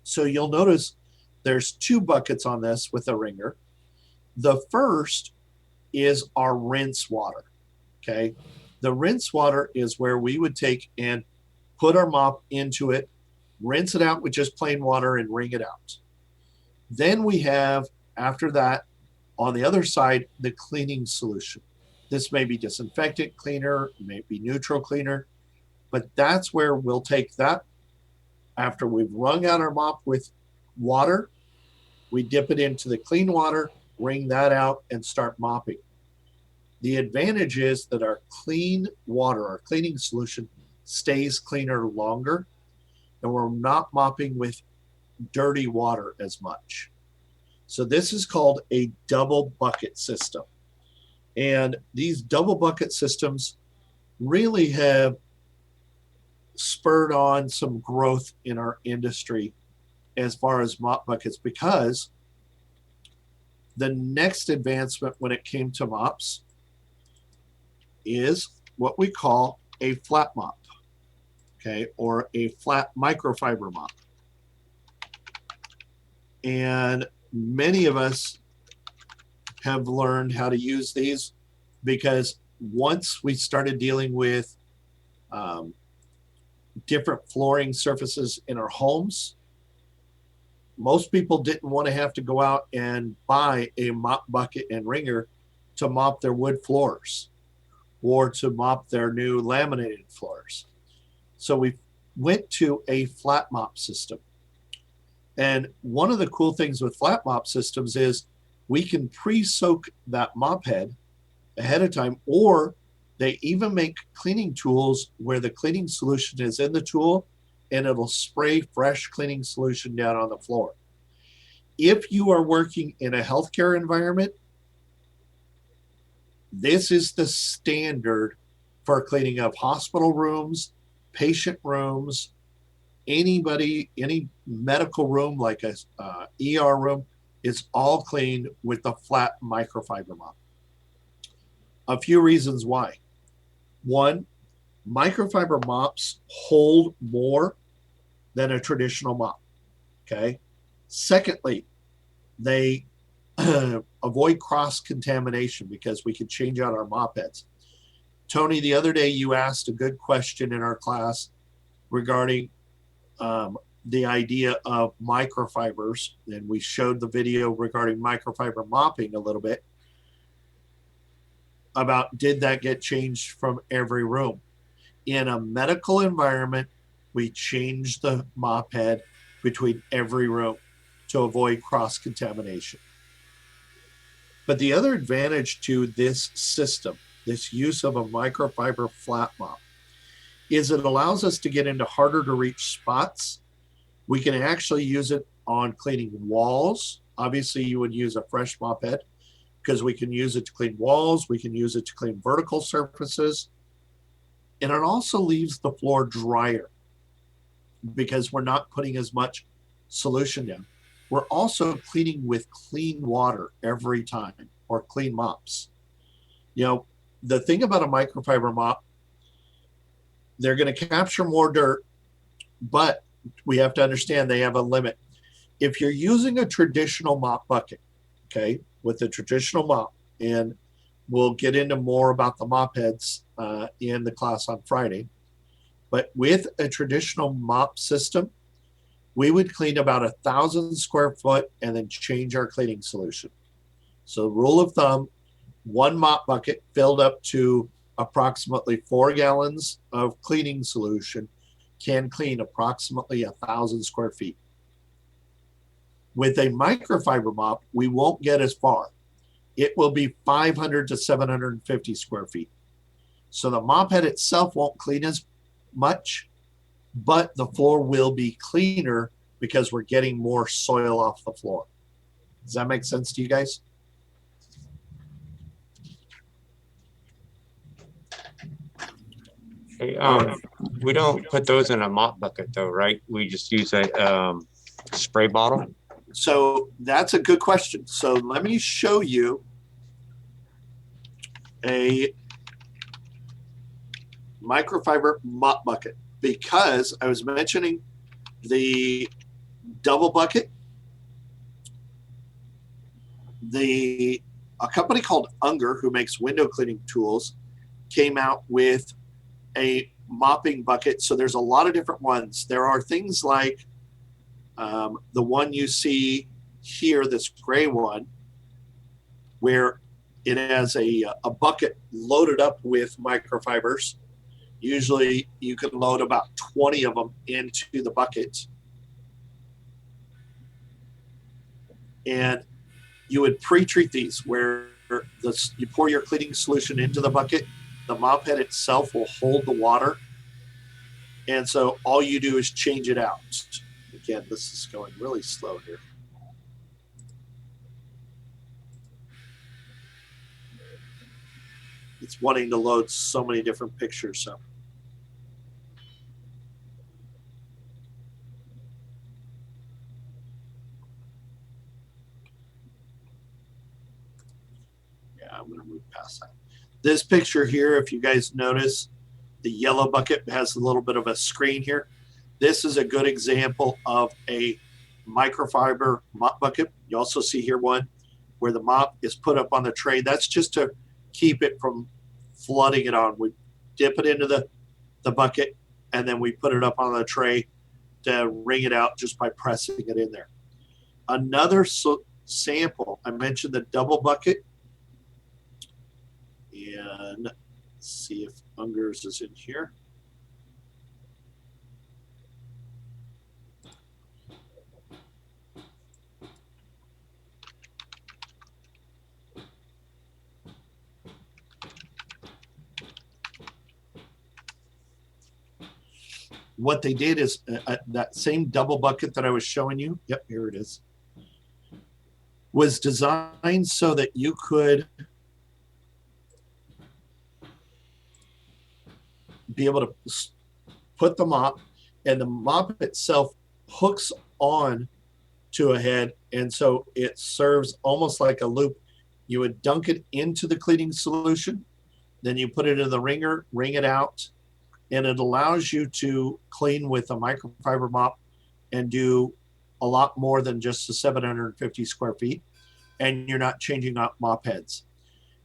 So you'll notice there's two buckets on this with a wringer. The first is our rinse water, okay? The rinse water is where we would take and put our mop into it, rinse it out with just plain water and wring it out. Then we have, after that, on the other side, the cleaning solution. This may be disinfectant cleaner, may be neutral cleaner, but that's where we'll take that. After we've wrung out our mop with water, we dip it into the clean water, wring that out, and start mopping. The advantage is that our clean water, our cleaning solution, stays cleaner longer, and we're not mopping with dirty water as much. So this is called a double bucket system. And these double bucket systems really have spurred on some growth in our industry as far as mop buckets, because the next advancement when it came to mops is what we call a flat mop, okay, or a flat microfiber mop. And many of us have learned how to use these because once we started dealing with different flooring surfaces in our homes, most people didn't want to have to go out and buy a mop bucket and wringer to mop their wood floors or to mop their new laminated floors. So we went to a flat mop system. And one of the cool things with flat mop systems is we can pre-soak that mop head ahead of time, or they even make cleaning tools where the cleaning solution is in the tool and it'll spray fresh cleaning solution down on the floor. If you are working in a healthcare environment, this is the standard for cleaning up hospital rooms, patient rooms, anybody, any medical room like a ER room is all cleaned with the flat microfiber mop. A few reasons why. One, Microfiber mops hold more than a traditional mop. Okay. Secondly, they avoid cross contamination because we can change out our mop heads. Tony, the other day you asked a good question in our class regarding the idea of microfibers, and we showed the video regarding microfiber mopping a little bit about did that get changed from every room. In a medical environment, we change the mop head between every room to avoid cross contamination. But the other advantage to this system, this use of a microfiber flat mop, is it allows us to get into harder to reach spots. We can actually use it on cleaning walls. Obviously, you would use a fresh mop head because we can use it to clean walls. We can use it to clean vertical surfaces. And it also leaves the floor drier because we're not putting as much solution down. We're also cleaning with clean water every time, or clean mops. You know, the thing about a microfiber mop, they're going to capture more dirt, but we have to understand they have a limit. If you're using a traditional mop bucket, okay, with a traditional mop, and we'll get into more about the mop heads in the class on Friday, but with a traditional mop system, we would clean about 1,000 square foot and then change our cleaning solution. So rule of thumb, one mop bucket filled up to approximately 4 gallons of cleaning solution can clean approximately 1,000 square feet. With a microfiber mop, we won't get as far. It will be 500 to 750 square feet. So the mop head itself won't clean as much, but the floor will be cleaner because we're getting more soil off the floor. Does that make sense to you guys? Hey, we don't put those in a mop bucket though, right? We just use a spray bottle. So that's a good question. So let me show you a microfiber mop bucket, because I was mentioning the double bucket. A company called Unger, who makes window cleaning tools, came out with a mopping bucket. So there's a lot of different ones. There are things like the one you see here, this gray one, where it has a bucket loaded up with microfibers. Usually you can load about 20 of them into the bucket. And you would pre-treat these where you pour your cleaning solution into the bucket. The mop head itself will hold the water. And so all you do is change it out. Again, this is going really slow here. It's wanting to load so many different pictures. So. Yeah, I'm going to move past that. This picture here, if you guys notice, the yellow bucket has a little bit of a screen here. This is a good example of a microfiber mop bucket. You also see here one where the mop is put up on the tray. That's just to keep it from flooding it on. We dip it into the bucket, and then we put it up on the tray to wring it out just by pressing it in there. Another sample, I mentioned the double bucket. And let's see if Unger's is in here. What they did is that same double bucket that I was showing you, yep, here it is, was designed so that you could be able to put the mop, and the mop itself hooks on to a head, and so it serves almost like a loop. You would dunk it into the cleaning solution, then you put it in the wringer, wring it out, and it allows you to clean with a microfiber mop and do a lot more than just the 750 square feet, and you're not changing out mop heads.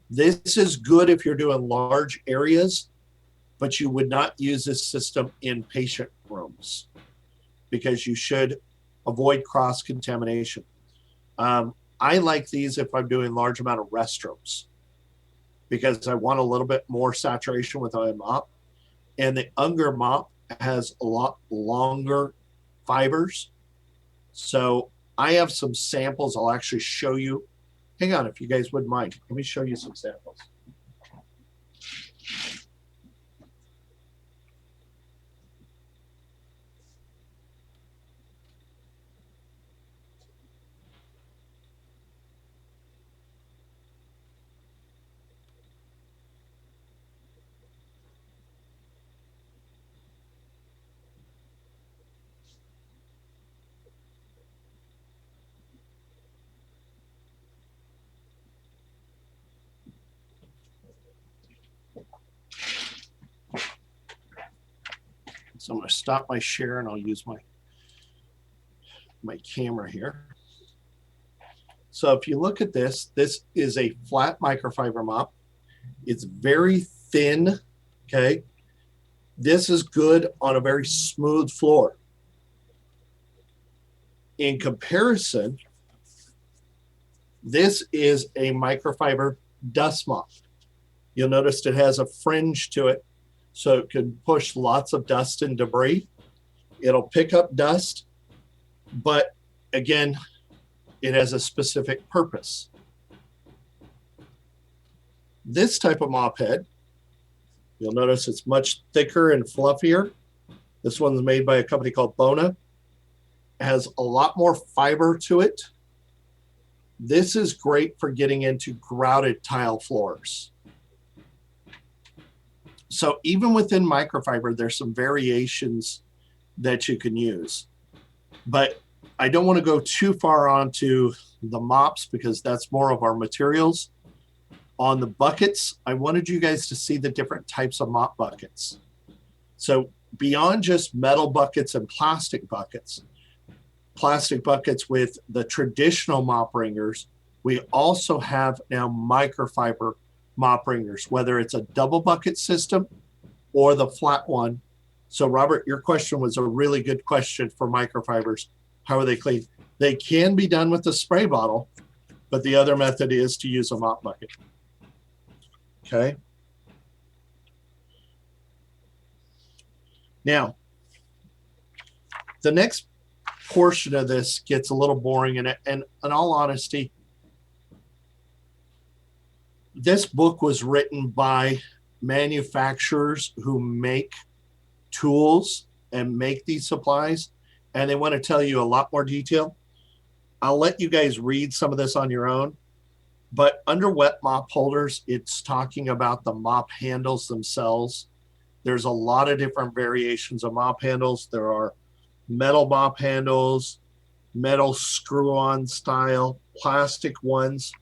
This is good if you're doing large areas, but you would not use this system in patient rooms because you should avoid cross-contamination. I like these if I'm doing large amount of restrooms because I want a little bit more saturation with my mop. And the Unger mop has a lot longer fibers. So I have some samples I'll actually show you. Hang on, if you guys wouldn't mind. Let me show you some samples. So I'm going to stop my share and I'll use my camera here. So if you look at this, this is a flat microfiber mop. It's very thin, okay? This is good on a very smooth floor. In comparison, this is a microfiber dust mop. You'll notice it has a fringe to it, so it can push lots of dust and debris. It'll pick up dust, but again, it has a specific purpose. This type of mop head, you'll notice it's much thicker and fluffier. This one's made by a company called Bona. It has a lot more fiber to it. This is great for getting into grouted tile floors. So even within microfiber, there's some variations that you can use. But I don't want to go too far onto the mops because that's more of our materials. On the buckets, I wanted you guys to see the different types of mop buckets. So beyond just metal buckets and plastic buckets with the traditional mop wringers, we also have now microfiber mop wringers, whether it's a double bucket system or the flat one. So Robert, your question was a really good question for microfibers. How are they cleaned? They can be done with a spray bottle, but the other method is to use a mop bucket. Okay. Now, the next portion of this gets a little boring, and in all honesty, this book was written by manufacturers who make tools and make these supplies, and they want to tell you a lot more detail. I'll let you guys read some of this on your own, but under wet mop holders, it's talking about the mop handles themselves. There's a lot of different variations of mop handles. There are metal mop handles, metal screw-on style, plastic ones.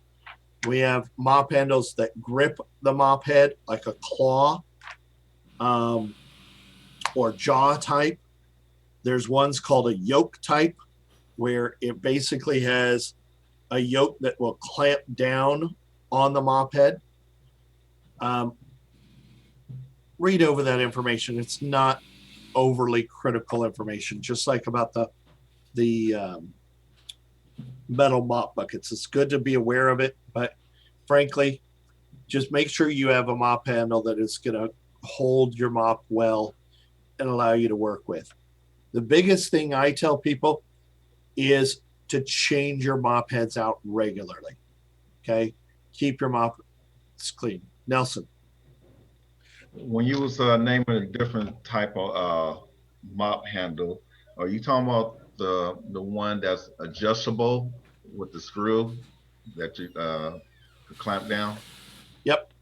We have mop handles that grip the mop head like a claw or jaw type. There's ones called a yoke type where it basically has a yoke that will clamp down on the mop head. Read over that information. It's not overly critical information, just like about the metal mop buckets. It's good to be aware of it, but frankly, just make sure you have a mop handle that is going to hold your mop well and allow you to work with. The biggest thing I tell people is to change your mop heads out regularly. Okay? Keep your mop clean. Nelson. When you was naming a different type of mop handle, are you talking about the one that's adjustable with the screw that you clamp down? Yep.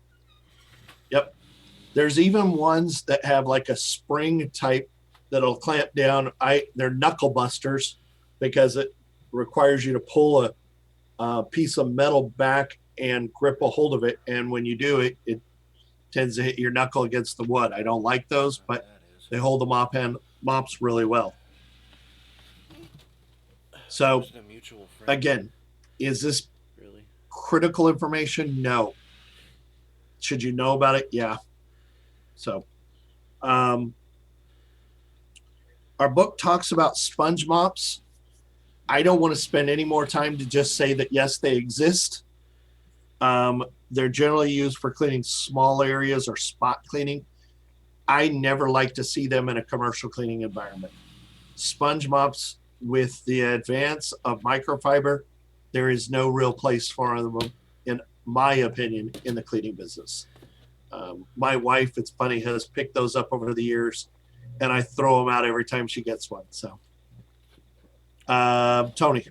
There's even ones that have like a spring type that'll clamp down. They're knuckle busters because it requires you to pull a piece of metal back and grip a hold of it. And when you do it, it tends to hit your knuckle against the wood. I don't like those, but they hold the mops really well. So again, is this critical information? No. Should you know about it? Yeah. So our book talks about sponge mops. I don't want to spend any more time to just say that, yes, they exist. They're generally used for cleaning small areas or spot cleaning. I never like to see them in a commercial cleaning environment. Sponge mops, with the advance of microfiber, there is no real place for them, in my opinion, in the cleaning business. My wife, it's funny, has picked those up over the years, and I throw them out every time she gets one. So, Tony.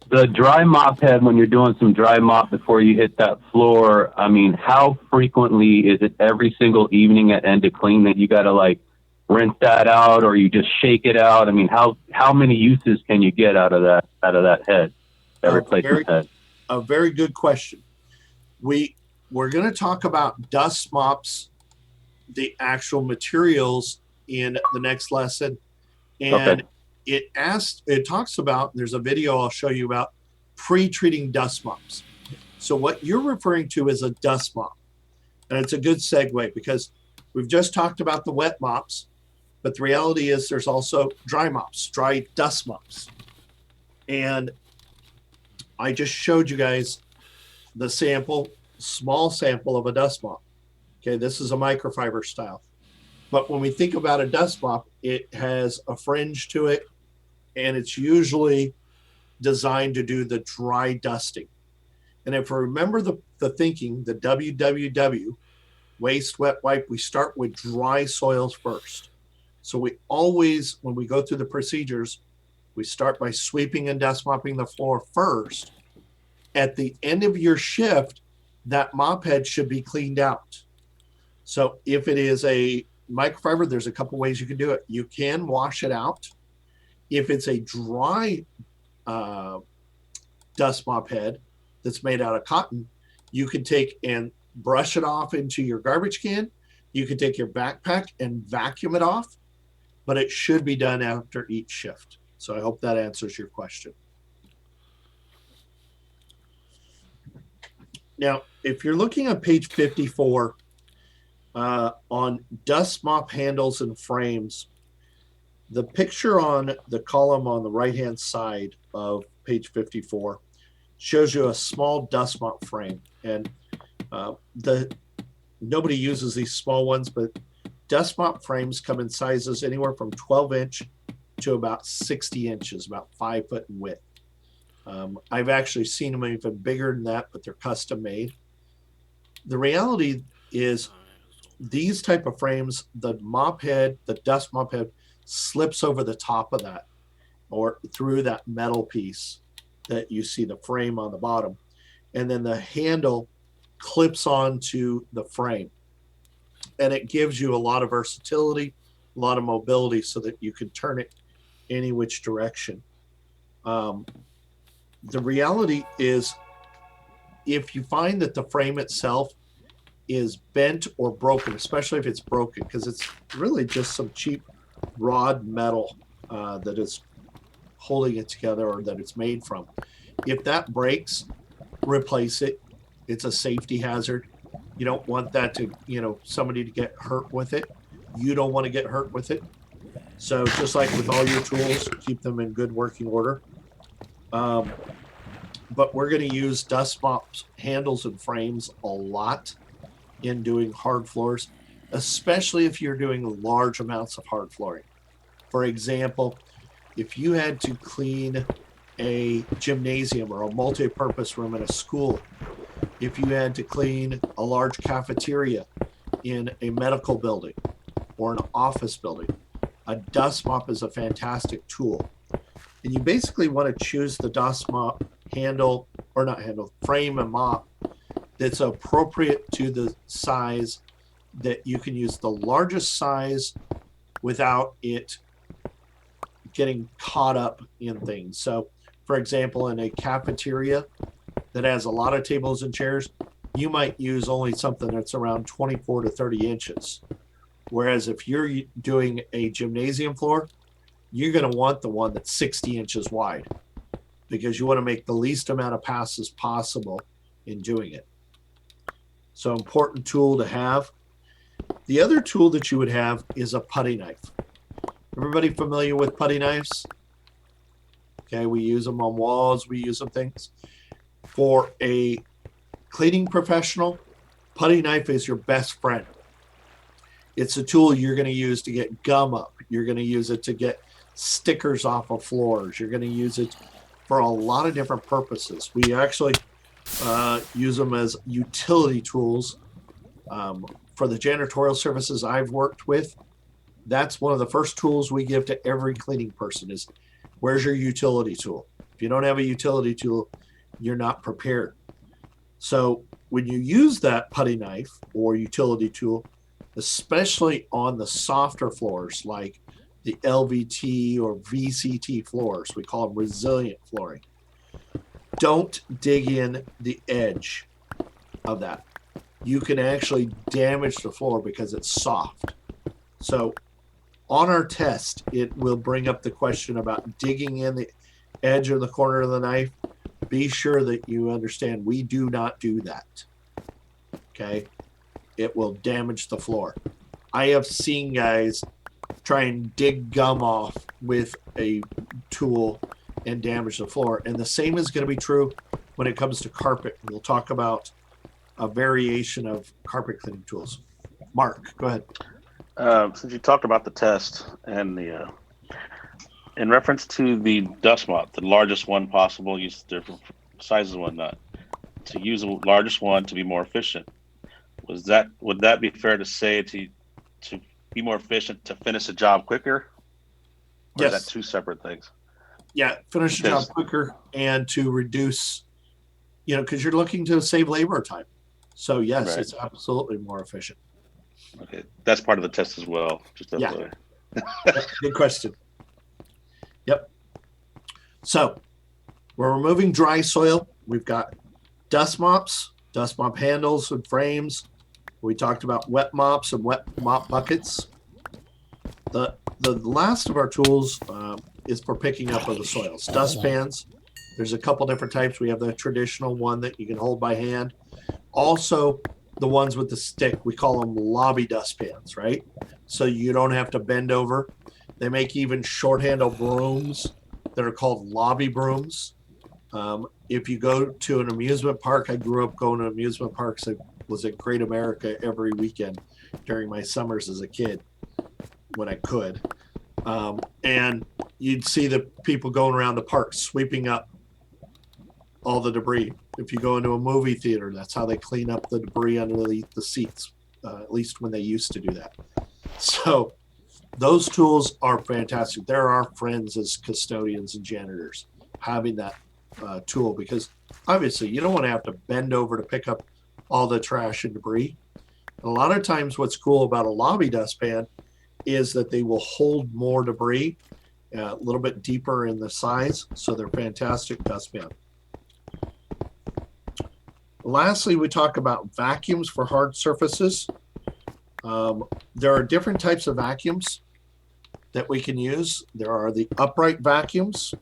The dry mop head, when you're doing some dry mop before you hit that floor, I mean, how frequently is it every single evening at end of clean that you got to like rinse that out, or you just shake it out? I mean, how many uses can you get out of that head, that replacement head? A very good question. We're going to talk about dust mops, the actual materials, in the next lesson, and Okay. it talks about, there's a video I'll show you about pre-treating dust mops. So what you're referring to is a dust mop, and it's a good segue because we've just talked about the wet mops, but the reality is there's also dry mops, dry dust mops. And I just showed you guys the small sample of a dust mop. Okay, this is a microfiber style. But when we think about a dust mop, it has a fringe to it, and it's usually designed to do the dry dusting. And if you remember the thinking, the WWW, waste, wet, wipe, we start with dry soils first. So we always, when we go through the procedures, we start by sweeping and dust mopping the floor first. At the end of your shift, that mop head should be cleaned out. So if it is a microfiber, there's a couple ways you can do it. You can wash it out. If it's a dry dust mop head that's made out of cotton, you can take and brush it off into your garbage can. You can take your backpack and vacuum it off, but it should be done after each shift. So I hope that answers your question. Now, if you're looking at page 54 on dust mop handles and frames, the picture on the column on the right-hand side of page 54 shows you a small dust mop frame. And nobody uses these small ones, but dust mop frames come in sizes anywhere from 12-inch to about 60 inches, about 5 foot in width. I've actually seen them even bigger than that, but they're custom made. The reality is these type of frames, the mop head, the dust mop head slips over the top of that or through that metal piece that you see the frame on the bottom. And then the handle clips onto the frame. And it gives you a lot of versatility, a lot of mobility so that you can turn it any which direction. The reality is if you find that the frame itself is bent or broken, especially if it's broken, because it's really just some cheap rod metal that is holding it together or that it's made from. If that breaks, replace it. It's a safety hazard. You don't want that to, somebody to get hurt with it. You don't want to get hurt with it. So just like with all your tools, keep them in good working order. But we're going to use dust mops, handles, and frames a lot in doing hard floors, especially if you're doing large amounts of hard flooring. For example, if you had to clean a gymnasium or a multi-purpose room in a school, if you had to clean a large cafeteria in a medical building or an office building, a dust mop is a fantastic tool. And you basically want to choose the dust mop frame and mop that's appropriate to the size, that you can use the largest size without it getting caught up in things. So for example, in a cafeteria that has a lot of tables and chairs, you might use only something that's around 24 to 30 inches. Whereas if you're doing a gymnasium floor, you're going to want the one that's 60 inches wide because you want to make the least amount of passes possible in doing it. So important tool to have. The other tool that you would have is a putty knife. Everybody familiar with putty knives? Okay, we use them on walls, we use them things. For a cleaning professional, putty knife is your best friend. It's a tool you're going to use to get gum up. You're going to use it to get stickers off of floors. You're going to use it for a lot of different purposes. We actually use them as utility tools. For the janitorial services I've worked with, that's one of the first tools we give to every cleaning person is, where's your utility tool? If you don't have a utility tool, you're not prepared. So when you use that putty knife or utility tool, especially on the softer floors like the LVT or VCT floors, we call them resilient flooring, don't dig in the edge of that. You can actually damage the floor because it's soft. So on our test, it will bring up the question about digging in the edge or the corner of the knife. Be sure that you understand we do not do that. Okay? It will damage the floor. I have seen guys try and dig gum off with a tool and damage the floor. And the same is going to be true when it comes to carpet. We'll talk about a variation of carpet cleaning tools. Mark, go ahead. Since you talked about the test and the in reference to the dust mop, the largest one possible, use different sizes and whatnot, to use the largest one to be more efficient. Would that be fair to say to be more efficient to finish a job quicker? Or Yes. is that two separate things? Yeah, finish the job quicker and to reduce, because you're looking to save labor time. So yes, Right. It's absolutely more efficient. Okay, that's part of the test as well. Just Yeah. Good question. Yep. So we're removing dry soil. We've got dust mops, dust mop handles and frames. We talked about wet mops and wet mop buckets. The last of our tools is for picking up of the soils. Dustpans. There's a couple different types. We have the traditional one that you can hold by hand. Also, the ones with the stick, we call them lobby dustpans, right? So you don't have to bend over. They make even short handle brooms that are called lobby brooms. If you go to an amusement park, I grew up going to amusement parks. I was at Great America every weekend during my summers as a kid when I could. And you'd see the people going around the park sweeping up all the debris. If you go into a movie theater, that's how they clean up the debris underneath the seats, at least when they used to do that. So those tools are fantastic. They're our friends as custodians and janitors, having that tool, because obviously you don't want to have to bend over to pick up all the trash and debris. And a lot of times what's cool about a lobby dustpan is that they will hold more debris a little bit deeper in the size, so they're fantastic dustpan. Lastly, we talk about vacuums for hard surfaces. There are different types of vacuums that we can use. There are the upright vacuums.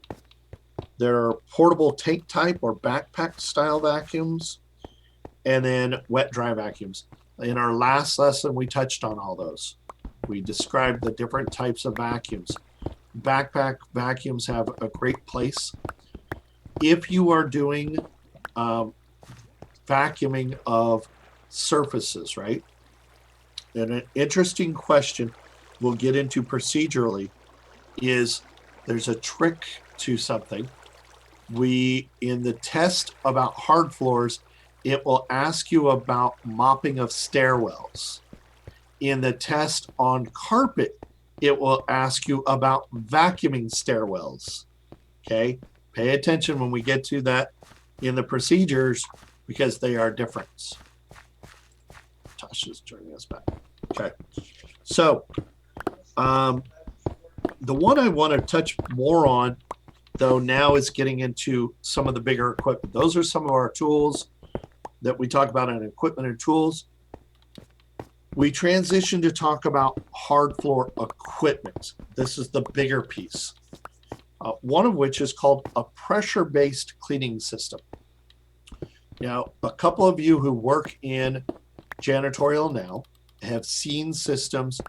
There are portable tank type or backpack style vacuums, and then wet dry vacuums. In our last lesson, we touched on all those. We described the different types of vacuums. Backpack vacuums have a great place. If you are doing vacuuming of surfaces, right? And an interesting question we'll get into procedurally is there's a trick to something. In the test about hard floors, it will ask you about mopping of stairwells. In the test on carpet, it will ask you about vacuuming stairwells. Okay? Pay attention when we get to that in the procedures, because they are different. Tasha's turning us back. Okay. So, the one I want to touch more on, though, now is getting into some of the bigger equipment. Those are some of our tools. that we talk about in equipment and tools, we transition to talk about hard floor equipment. This is the bigger piece, one of which is called a pressure-based cleaning system. Now, a couple of you who work in janitorial now have seen systems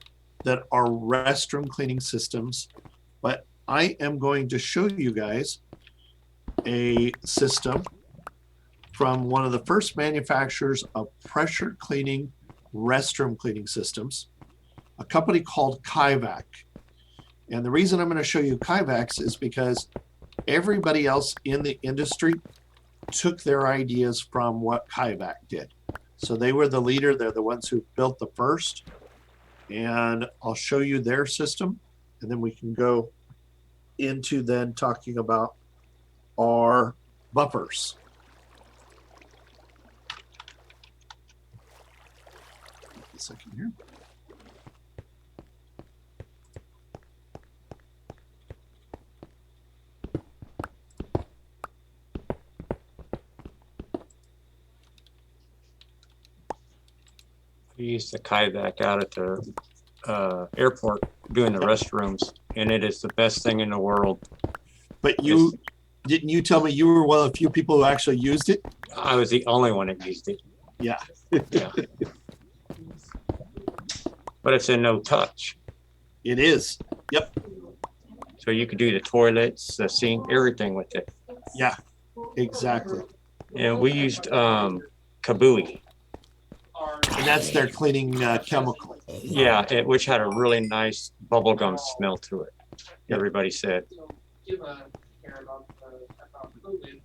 that are restroom cleaning systems, but I am going to show you guys a system from one of the first manufacturers of pressure cleaning restroom cleaning systems, a company called Kaivac. And the reason I'm going to show you Kaivac is because everybody else in the industry took their ideas from what Kaivac did. So they were the leader. They're the ones who built the first. And I'll show you their system, and then we can go into then talking about our buffers. A second here. We used the Kaivac out at the airport doing the restrooms, and it is the best thing in the world. But didn't you tell me you were one of the few people who actually used it? I was the only one that used it. Yeah. Yeah. But it's a no touch. It is. Yep. So you could do the toilets, the sink, everything with it. Yeah, exactly. And we used Kabui. And that's their cleaning chemical. Yeah, which had a really nice bubblegum smell to it. Everybody said. About COVID,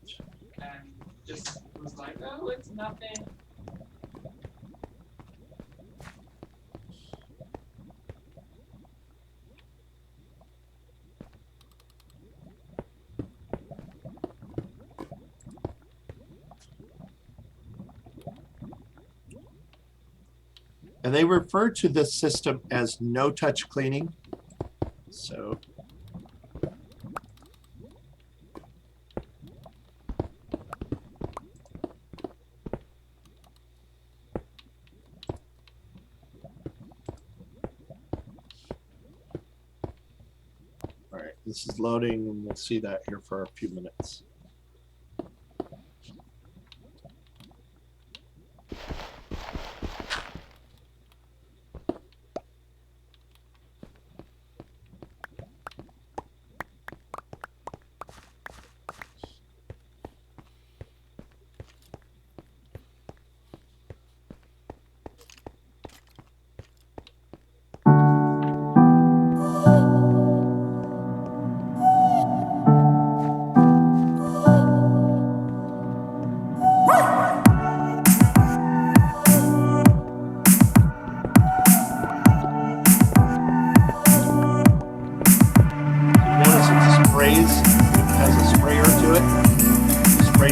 and just was like, oh, it's nothing. And they refer to this system as no-touch cleaning. So all right, this is loading, and we'll see that here for a few minutes.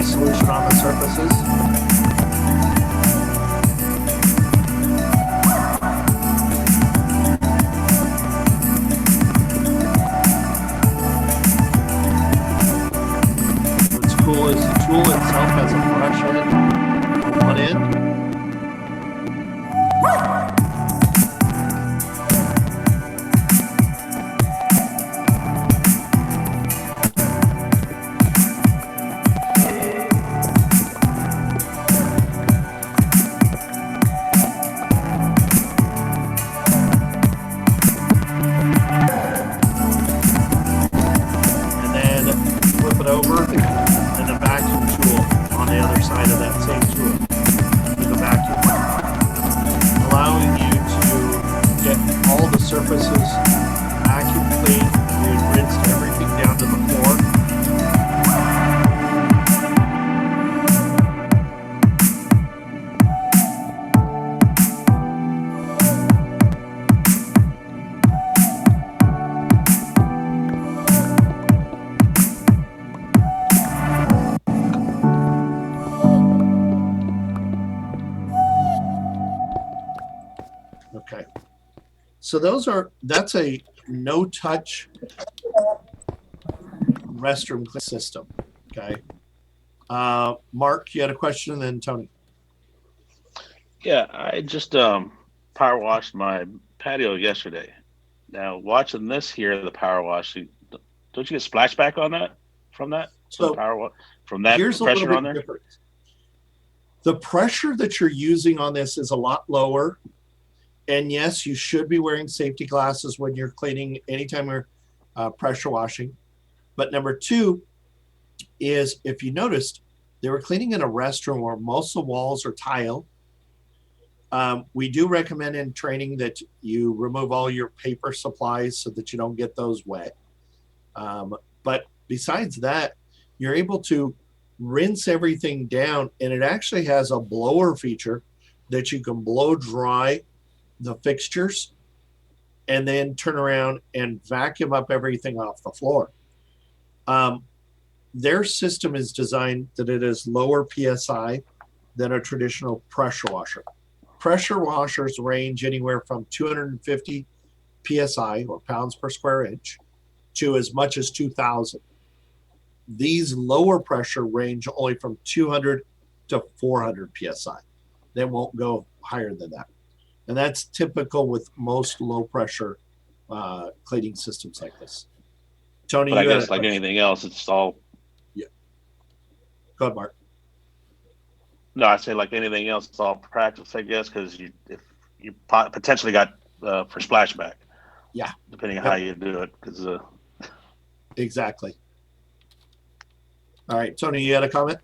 Solution on the surfaces. What's cool is the tool itself has a brush head on one end. Okay. So that's a no-touch restroom system. Okay. Mark, you had a question, and then Tony. Yeah, I just power washed my patio yesterday. Now watching this here, the power wash, don't you get splashback on that from that from the So power wash from that here's a little pressure on bit there? different. The pressure that you're using on this is a lot lower. And yes, you should be wearing safety glasses when you're cleaning anytime you're pressure washing. But number two is, if you noticed, they were cleaning in a restroom where most of the walls are tile. We do recommend in training that you remove all your paper supplies so that you don't get those wet. But besides that, you're able to rinse everything down, and it actually has a blower feature that you can blow dry the fixtures and then turn around and vacuum up everything off the floor. Their system is designed that it is lower PSI than a traditional pressure washer. Pressure washers range anywhere from 250 PSI or pounds per square inch to as much as 2,000. These lower pressure range only from 200 to 400 PSI. They won't go higher than that. And that's typical with most low pressure cleaning systems like this. Tony, But I you had guess like anything else, it's all. Yeah. Go ahead, Mark. No, I say like anything else, it's all practice, I guess, because if you potentially got for splashback. Yeah. Depending on how you do it, because. Exactly. All right, Tony, you had a comment?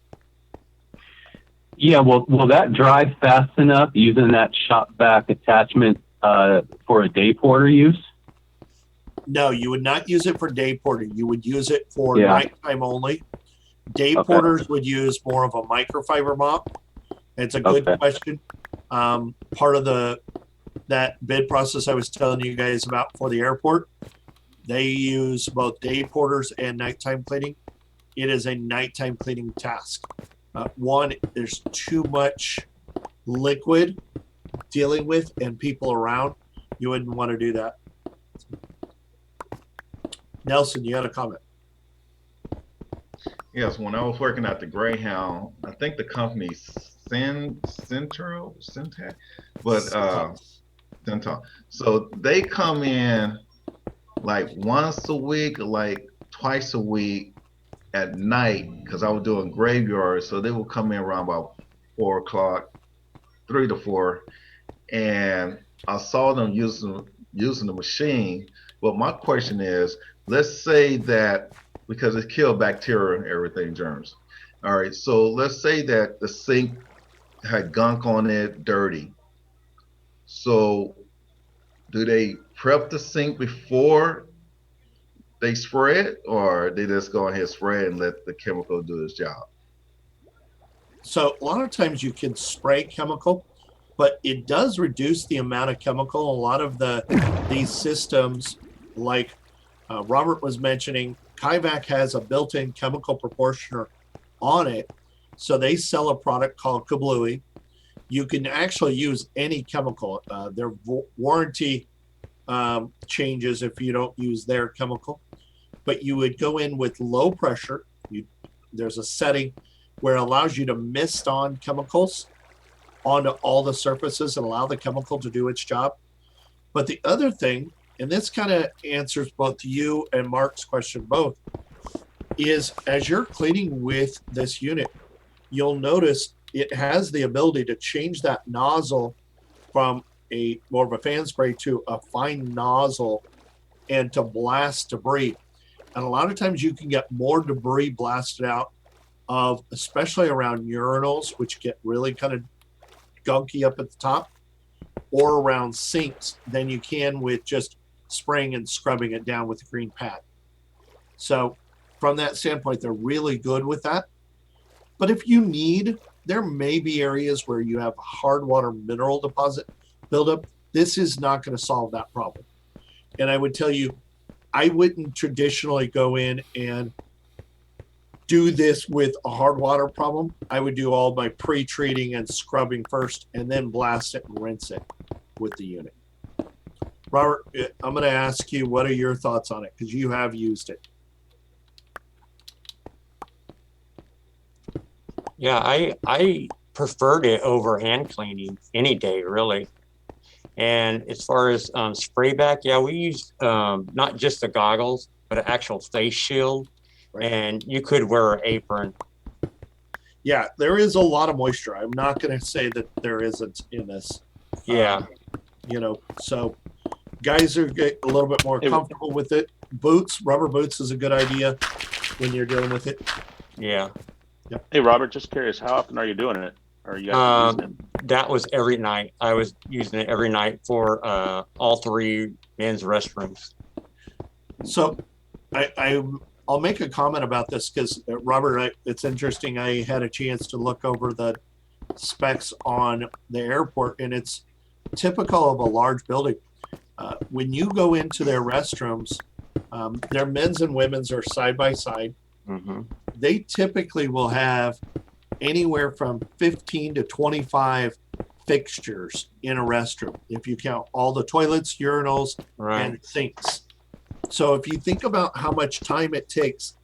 Yeah, well, will that dry fast enough using that shop vac attachment for a day porter use? No, you would not use it for day porter. You would use it for nighttime only. Day porters would use more of a microfiber mop. It's a good question. Part of that bid process I was telling you guys about for the airport, they use both day porters and nighttime cleaning. It is a nighttime cleaning task. One, there's too much liquid dealing with and people around. You wouldn't want to do that. Nelson, you had a comment. Yes, when I was working at the Greyhound, I think the company Central, but Central. So they come in like once a week, like twice a week at night, because I was doing graveyard. So they would come in around about 4 o'clock, 3 to 4, and I saw them using the machine. But my question is, let's say that because it kills bacteria and everything, germs. All right, so let's say that the sink had gunk on it, dirty. So do they prep the sink before they spray it, or they just go ahead and spray it and let the chemical do its job? So a lot of times you can spray chemical, but it does reduce the amount of chemical. A lot of these systems, like Robert was mentioning, Kaivac has a built-in chemical proportioner on it. So they sell a product called Kablooey. You can actually use any chemical. Their warranty changes if you don't use their chemical. But you would go in with low pressure. There's a setting where it allows you to mist on chemicals onto all the surfaces and allow the chemical to do its job. But the other thing, and this kind of answers both you and Mark's question both, is as you're cleaning with this unit, you'll notice it has the ability to change that nozzle from a more of a fan spray to a fine nozzle and to blast debris. And a lot of times you can get more debris blasted out of, especially around urinals, which get really kind of gunky up at the top, or around sinks than you can with just spraying and scrubbing it down with a green pad. So from that standpoint, they're really good with that. But if you need, there may be areas where you have hard water mineral deposit buildup. This is not going to solve that problem. And I would tell you, I wouldn't traditionally go in and do this with a hard water problem. I would do all my pre-treating and scrubbing first and then blast it and rinse it with the unit. Robert, I'm going to ask you, what are your thoughts on it? Because you have used it. Yeah, I preferred it over hand cleaning any day, really. And as far as spray back, yeah, we use not just the goggles, but an actual face shield. Right. And you could wear an apron. Yeah, there is a lot of moisture. I'm not going to say that there isn't in this. Yeah. You know, so guys are getting a little bit more comfortable with it. Boots, rubber boots is a good idea when you're dealing with it. Yeah. Yep. Hey, Robert, just curious, how often are you doing it? Or are you guys using it? That was every night. I was using it every night for all 3 men's restrooms. So I'll make a comment about this because, Robert, it's interesting. I had a chance to look over the specs on the airport, and it's typical of a large building. When you go into their restrooms, their men's and women's are side by side. Mm-hmm. They typically will have anywhere from 15 to 25 fixtures in a restroom, if you count all the toilets, urinals, and sinks. So if you think about how much time it takes,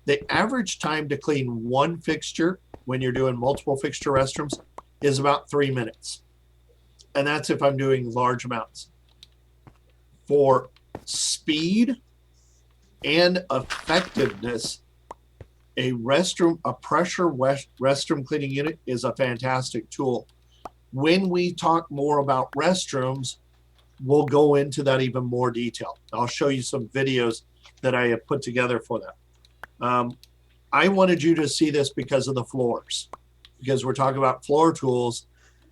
the average time to clean one fixture when you're doing multiple fixture restrooms is about 3 minutes. And that's if I'm doing large amounts. For speed and effectiveness, a pressure restroom cleaning unit is a fantastic tool. When we talk more about restrooms, we'll go into that even more detail. I'll show you some videos that I have put together for that. I wanted you to see this because of the floors, because we're talking about floor tools,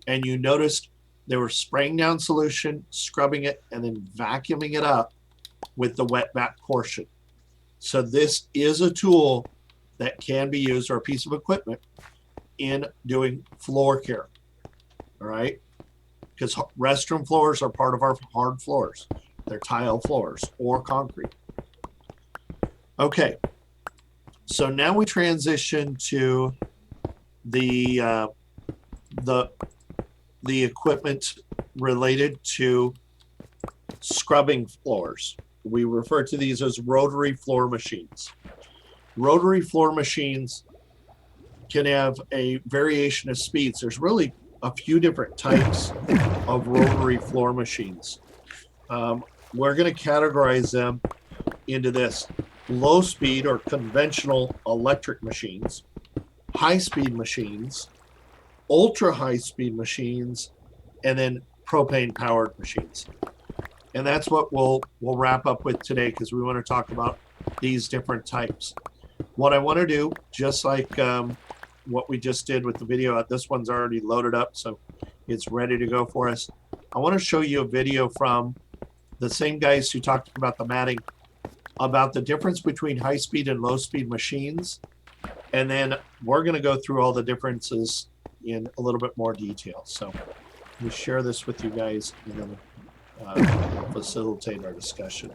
and you noticed they were spraying down solution, scrubbing it, and then vacuuming it up with the wet back portion. So this is a tool that can be used, or a piece of equipment, in doing floor care. All right? Because restroom floors are part of our hard floors. They're tile floors or concrete. Okay. So now we transition to the equipment related to scrubbing floors. We refer to these as rotary floor machines. Rotary floor machines can have a variation of speeds. There's really a few different types of rotary floor machines. We're going to categorize them into this: low speed or conventional electric machines, high speed machines, ultra high speed machines, and then propane powered machines. And that's what we'll wrap up with today, because we want to talk about these different types. What I want to do, just like what we just did with the video, this one's already loaded up, so it's ready to go for us. I want to show you a video from the same guys who talked about the matting, about the difference between high speed and low speed machines. And then we're going to go through all the differences in a little bit more detail. So let me share this with you guys and then facilitate our discussion.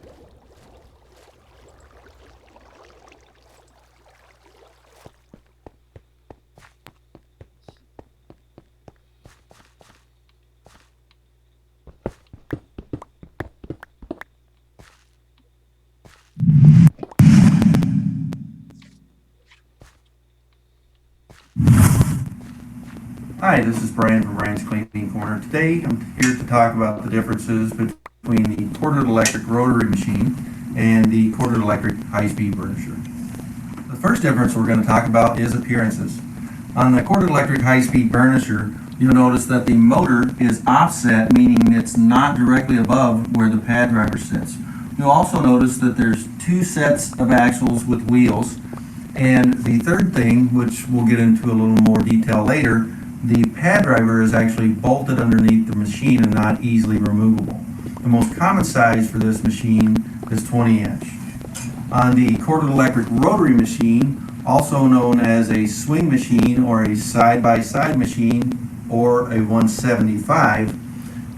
Hi, this is Brian from Brian's Cleaning Corner. Today I'm here to talk about the differences between the corded electric rotary machine and the corded electric high-speed burnisher. The first difference we're going to talk about is appearances. On the corded electric high-speed burnisher, you'll notice that the motor is offset, meaning it's not directly above where the pad driver sits. You'll also notice that there's 2 sets of axles with wheels. And the third thing, which we'll get into a little more detail later, the pad driver is actually bolted underneath the machine and not easily removable. The most common size for this machine is 20 inch. On the corded electric rotary machine, also known as a swing machine or a side-by-side machine or a 175,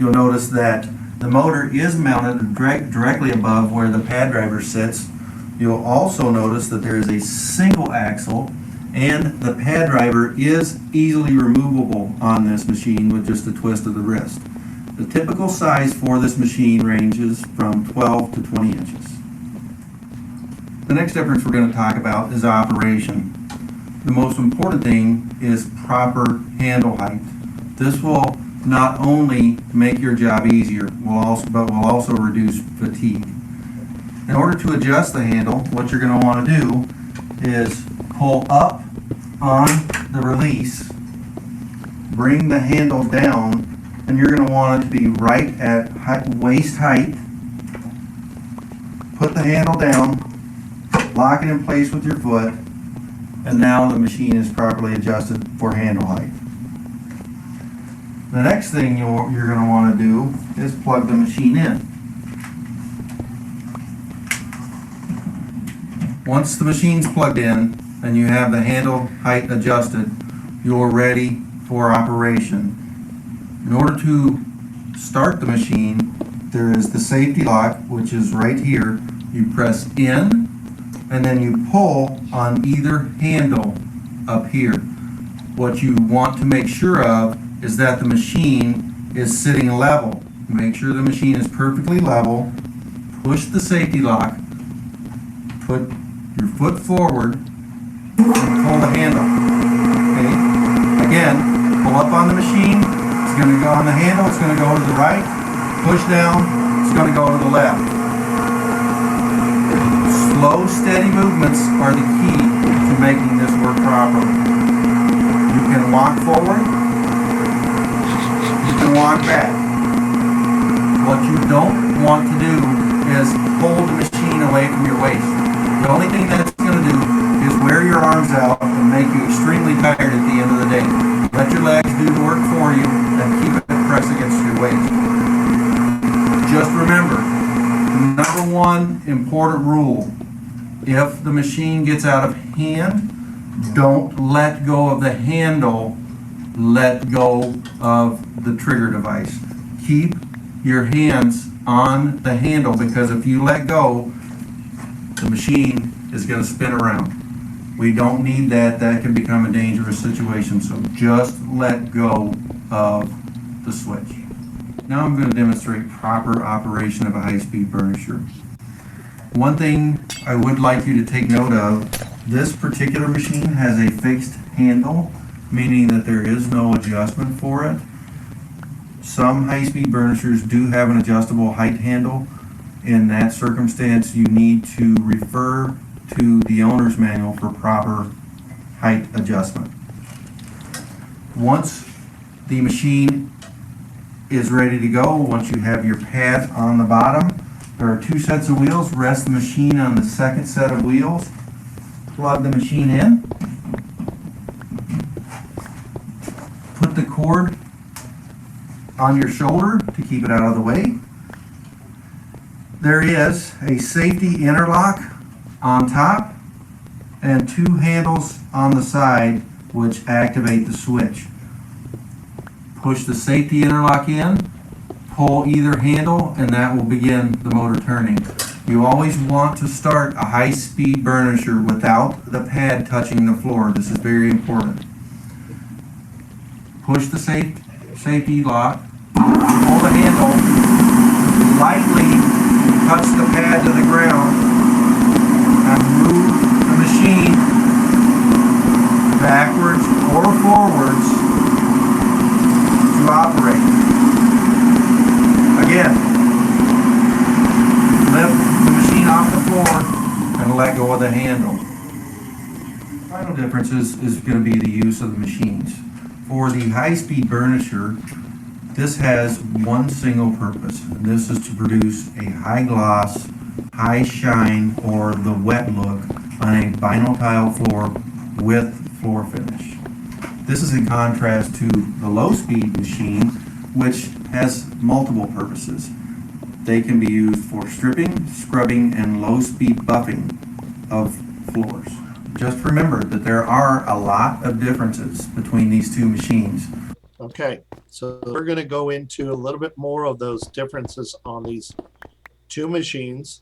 you'll notice that the motor is mounted directly above where the pad driver sits. You'll also notice that there is a single axle, and the pad driver is easily removable on this machine with just a twist of the wrist. The typical size for this machine ranges from 12 to 20 inches. The next difference we're going to talk about is operation. the most important thing is proper handle height. This will not only make your job easier, but will also reduce fatigue. In order to adjust the handle, what you're going to want to do is pull up on the release, bring the handle down, and you're going to want it to be right at waist height. Put the handle down, lock it in place with your foot, and now the machine is properly adjusted for handle height. The next thing you're going to want to do is plug the machine in. Once the machine's plugged in and you have the handle height adjusted, you're ready for operation. In order to start the machine, there is the safety lock, which is right here. You press in and then you pull on either handle up here. What you want to make sure of is that the machine is sitting level. Make sure the machine is perfectly level. Push the safety lock, put your foot forward, and pull the handle. Okay? Again, pull up on the machine. It's going to go on the handle. It's going to go to the right. Push down. It's going to go to the left. Slow, steady movements are the key to making this work properly. You can walk forward. You can walk back. What you don't want to do is hold the machine away from your waist. The only thing that's going to do is wear your arms out and make you extremely tired at the end of the day. Let your legs do the work for you and keep it pressed against your waist. Just remember, the number one important rule: if the machine gets out of hand, don't let go of the handle, let go of the trigger device. Keep your hands on the handle, because if you let go, the machine is going to spin around. We don't need that. That can become a dangerous situation. So just let go of the switch. Now I'm going to demonstrate proper operation of a high-speed burnisher. One thing I would like you to take note of: this particular machine has a fixed handle, meaning that there is no adjustment for it. Some high-speed burnishers do have an adjustable height handle. In that circumstance, you need to refer to the owner's manual for proper height adjustment. Once the machine is ready to go, once you have your pad on the bottom, there are two sets of wheels. Rest the machine on the second set of wheels. Plug the machine in. Put the cord on your shoulder to keep it out of the way. There is a safety interlock on top and two handles on the side which activate the switch. Push the safety interlock in, pull either handle, and that will begin the motor turning. You always want to start a high-speed burnisher without the pad touching the floor. This is very important. Push the safety lock, pull the handle, lightly touch the pad to the ground, and move the machine backwards or forwards to operate. Again, lift the machine off the floor and let go of the handle. The final difference is going to be the use of the machines. For the high-speed burnisher, this has one single purpose, and this is to produce a high gloss, high shine, or the wet look on a vinyl tile floor with floor finish. This is in contrast to the low-speed machine, which has multiple purposes. They can be used for stripping, scrubbing, and low-speed buffing of floors. Just remember that there are a lot of differences between these two machines. Okay, so we're going to go into a little bit more of those differences on these two machines.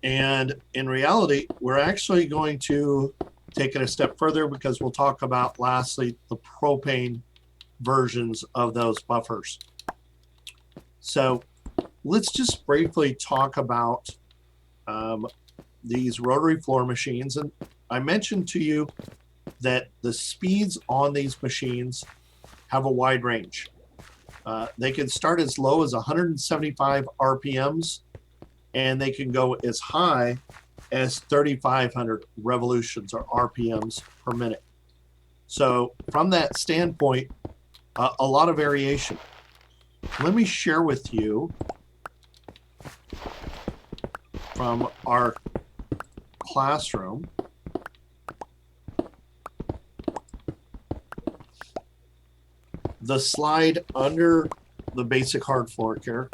And in reality, we're actually going to take it a step further, because we'll talk about, lastly, the propane versions of those buffers. So let's just briefly talk about these rotary floor machines. And I mentioned to you that the speeds on these machines have a wide range. They can start as low as 175 RPMs, and they can go as high as 3,500 revolutions or RPMs per minute. So from that standpoint, a lot of variation. Let me share with you from our classroom the slide under the basic hard floor care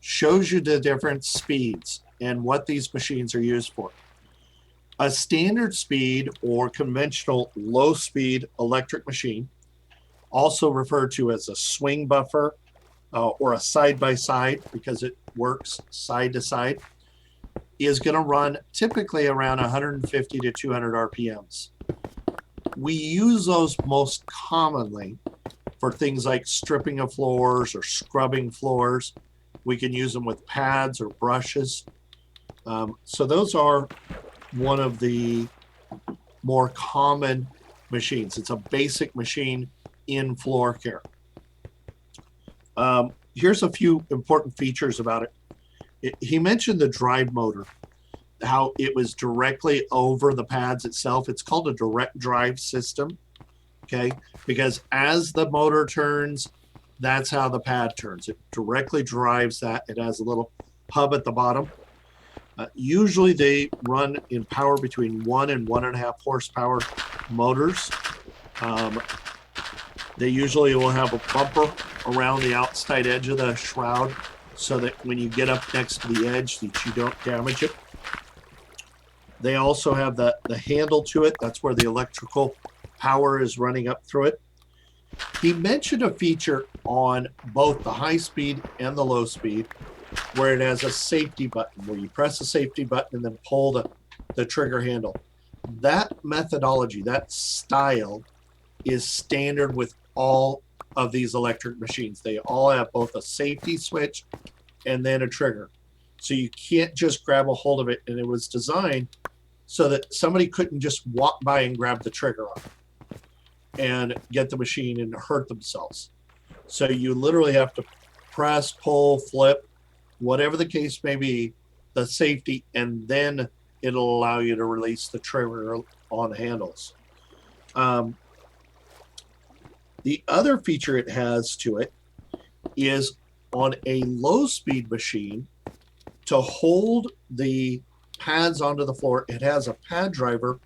shows you the different speeds and what these machines are used for. A standard speed or conventional low speed electric machine, also referred to as a swing buffer or a side by side because it works side to side, is going to run typically around 150 to 200 RPMs. We use those most commonly for things like stripping of floors or scrubbing floors. We can use them with pads or brushes. So those are one of the more common machines. It's a basic machine in floor care. Here's a few important features about it. He mentioned the drive motor, how it was directly over the pads itself. It's called a direct drive system, okay? Because as the motor turns, that's how the pad turns. It directly drives that. It has a little hub at the bottom. Usually they run in power between 1 and 1.5 horsepower motors. They usually will have a bumper around the outside edge of the shroud so that when you get up next to the edge that you don't damage it. They also have the handle to it. That's where the electrical power is running up through it. He mentioned a feature on both the high speed and the low speed where it has a safety button, where you press the safety button and then pull the trigger handle. That methodology, that style, is standard with all of these electric machines. They all have both a safety switch and then a trigger. So you can't just grab a hold of it, and it was designed so that somebody couldn't just walk by and grab the trigger on it and get the machine and hurt themselves. So you literally have to press, pull, flip, whatever the case may be, the safety, and then it'll allow you to release the trigger on the handles. The other feature it has to it is on a low speed machine, to hold the pads onto the floor, it has a pad driver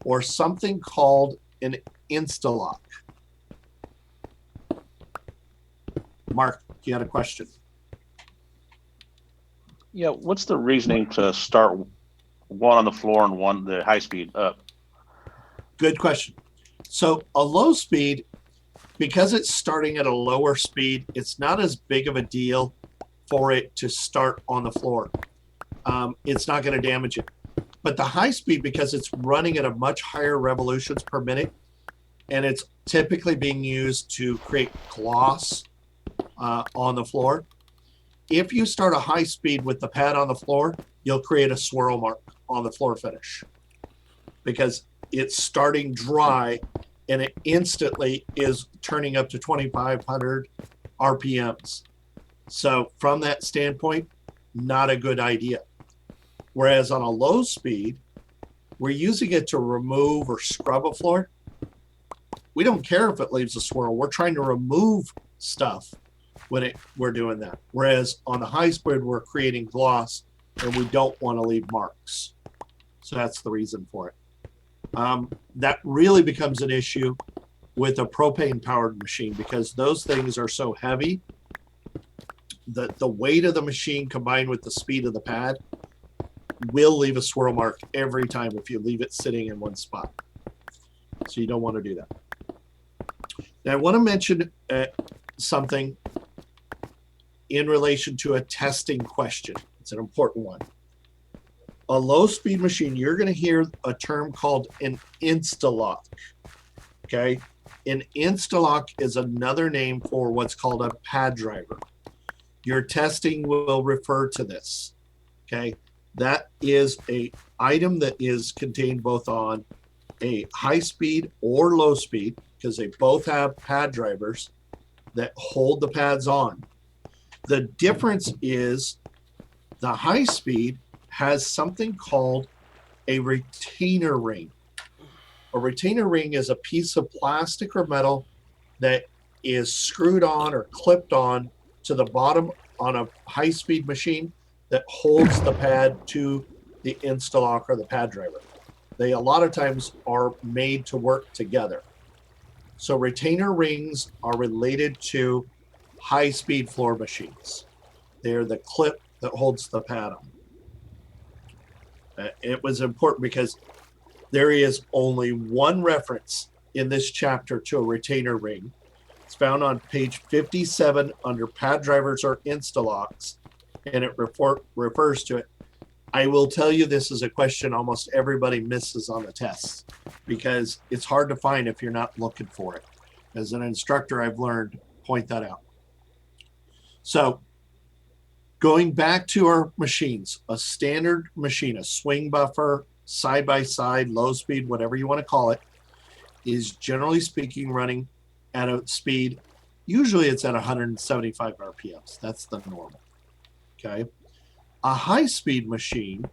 or something called an Instalock. Mark, you had a question. Yeah, what's the reasoning to start one on the floor and one the high speed up? Good question. So a low speed, because it's starting at a lower speed, it's not as big of a deal for it to start on the floor. It's not going to damage it. But the high speed, because it's running at a much higher revolutions per minute, and it's typically being used to create gloss on the floor. If you start a high speed with the pad on the floor, you'll create a swirl mark on the floor finish because it's starting dry and it instantly is turning up to 2,500 RPMs. So from that standpoint, not a good idea. Whereas on a low speed, we're using it to remove or scrub a floor. We don't care if it leaves a swirl. We're trying to remove stuff when we're doing that. Whereas on the high speed, we're creating gloss and we don't want to leave marks. So that's the reason for it. That really becomes an issue with a propane powered machine because those things are so heavy. The weight of the machine combined with the speed of the pad will leave a swirl mark every time if you leave it sitting in one spot. So you don't want to do that. Now I want to mention something in relation to a testing question. It's an important one. A low speed machine, you're going to hear a term called an Instalock. Okay. An Instalock is another name for what's called a pad driver. Your testing will refer to this. Okay. That is a item that is contained both on a high speed or low speed, because they both have pad drivers that hold the pads on. The difference is the high speed has something called a retainer ring. A retainer ring is a piece of plastic or metal that is screwed on or clipped on to the bottom on a high-speed machine that holds the pad to the Instalock or the pad driver. They a lot of times are made to work together. So retainer rings are related to high-speed floor machines. They're the clip that holds the pad on. It was important because there is only one reference in this chapter to a retainer ring. It's found on page 57 under pad drivers or Instalocks, and it refers to it. I will tell you, this is a question almost everybody misses on the test because it's hard to find if you're not looking for it. As an instructor, I've learned, point that out. So going back to our machines, a standard machine, a swing buffer, side-by-side, low speed, whatever you want to call it, is generally speaking running at a speed, usually it's at 175 RPMs. That's the normal, okay? A high-speed machine,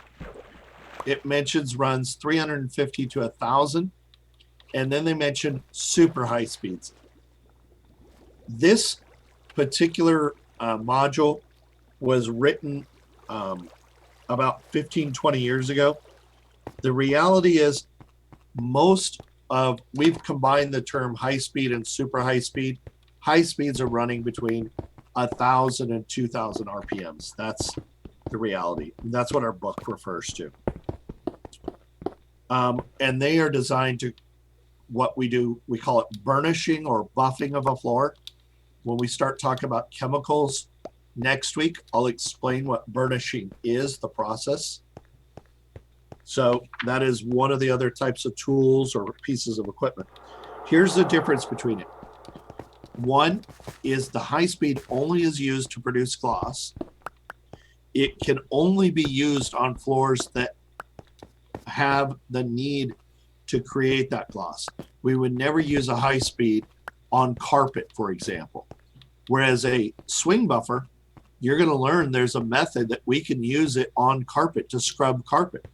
it mentions runs 350 to 1,000, and then they mention super high speeds. This particular module was written about 15, 20 years ago. The reality is we've combined the term high speed and super high speed. High speeds are running between 1,000 and 2,000 RPMs. That's the reality. And that's what our book refers to. And they are designed to what we do, we call it burnishing or buffing of a floor. When we start talking about chemicals next week, I'll explain what burnishing is, the process. So that is one of the other types of tools or pieces of equipment. Here's the difference between it. One is the high speed only is used to produce gloss. It can only be used on floors that have the need to create that gloss. We would never use a high speed on carpet, for example. Whereas a swing buffer, you're going to learn there's a method that we can use it on carpet to scrub carpet.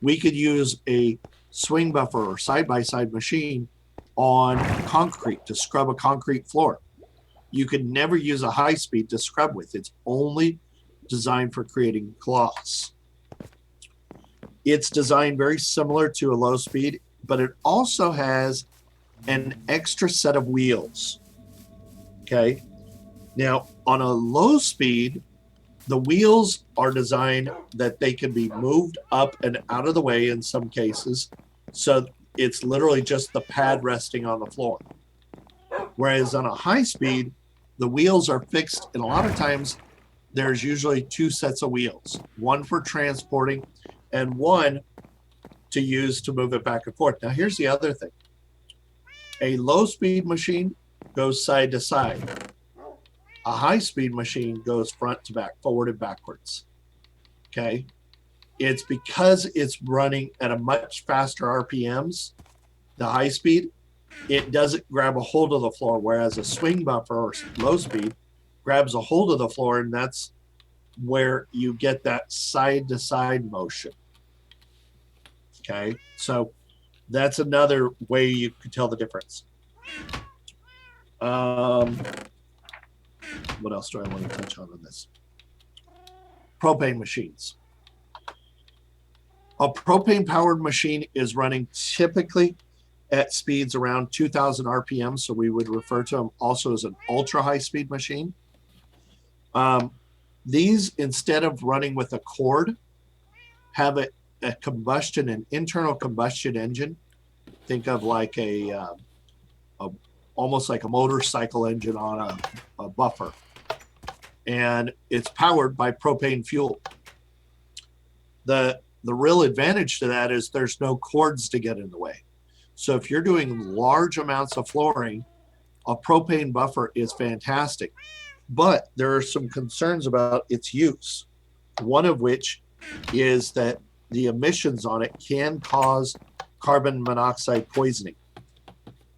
We could use a swing buffer or side-by-side machine on concrete to scrub a concrete floor. You could never use a high speed to scrub with. It's only designed for creating gloss. It's designed very similar to a low speed, but it also has an extra set of wheels. Okay. Now, on a low speed, the wheels are designed that they can be moved up and out of the way in some cases. So it's literally just the pad resting on the floor. Whereas on a high speed, the wheels are fixed, and a lot of times there's usually two sets of wheels, one for transporting and one to use to move it back and forth. Now, here's the other thing. A low speed machine goes side to side. A high-speed machine goes front to back, forward and backwards. Okay? It's because it's running at a much faster RPMs, the high speed, it doesn't grab a hold of the floor, whereas a swing buffer or low speed grabs a hold of the floor, and that's where you get that side-to-side motion. Okay? So that's another way you can tell the difference. What else do I want to touch on this? Propane machines. A propane-powered machine is running typically at speeds around 2,000 RPM, so we would refer to them also as an ultra-high-speed machine. These, instead of running with a cord, have an internal combustion engine. Think of like almost like a motorcycle engine on a buffer. And it's powered by propane fuel. The real advantage to that is there's no cords to get in the way. So if you're doing large amounts of flooring, a propane buffer is fantastic. But there are some concerns about its use. One of which is that the emissions on it can cause carbon monoxide poisoning.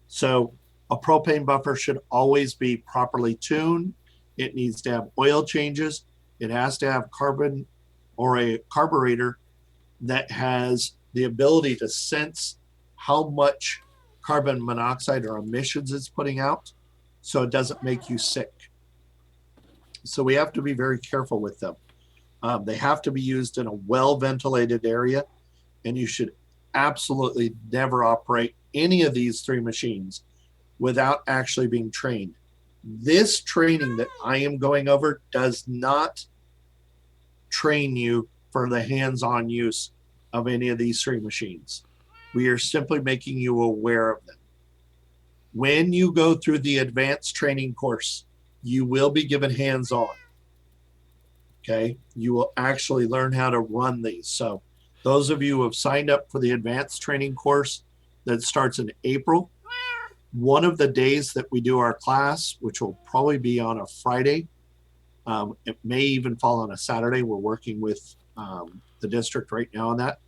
So a propane buffer should always be properly tuned. It needs to have oil changes. It has to have carbon or a carburetor that has the ability to sense how much carbon monoxide or emissions it's putting out, so it doesn't make you sick. So we have to be very careful with them. They have to be used in a well-ventilated area, and you should absolutely never operate any of these three machines without actually being trained. This training that I am going over does not train you for the hands-on use of any of these three machines. We are simply making you aware of them. When you go through the advanced training course, you will be given hands-on. Okay, you will actually learn how to run these. So those of you who have signed up for the advanced training course that starts in April, one of the days that we do our class, which will probably be on a Friday, it may even fall on a Saturday. We're working with the district right now on that.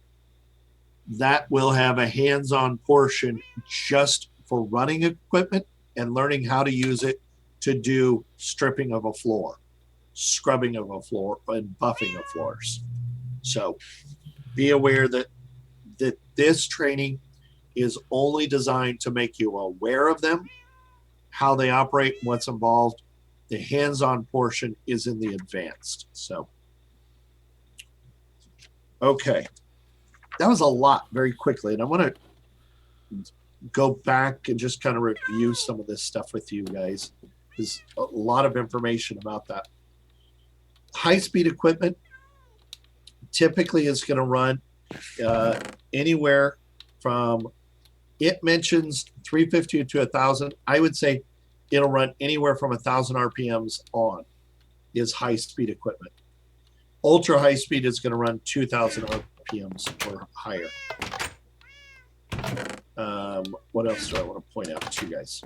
That will have a hands-on portion just for running equipment and learning how to use it to do stripping of a floor, scrubbing of a floor, and buffing of floors. So be aware that this training is only designed to make you aware of them, how they operate, what's involved. The hands-on portion is in the advanced. So, okay. That was a lot very quickly. And I want to go back and just kind of review some of this stuff with you guys. There's a lot of information about that. High-speed equipment typically is going to run anywhere from, it mentions 350 to 1,000. I would say it'll run anywhere from 1,000 RPMs on is high-speed equipment. Ultra high-speed is going to run 2,000 RPMs or higher. What else do I want to point out to you guys?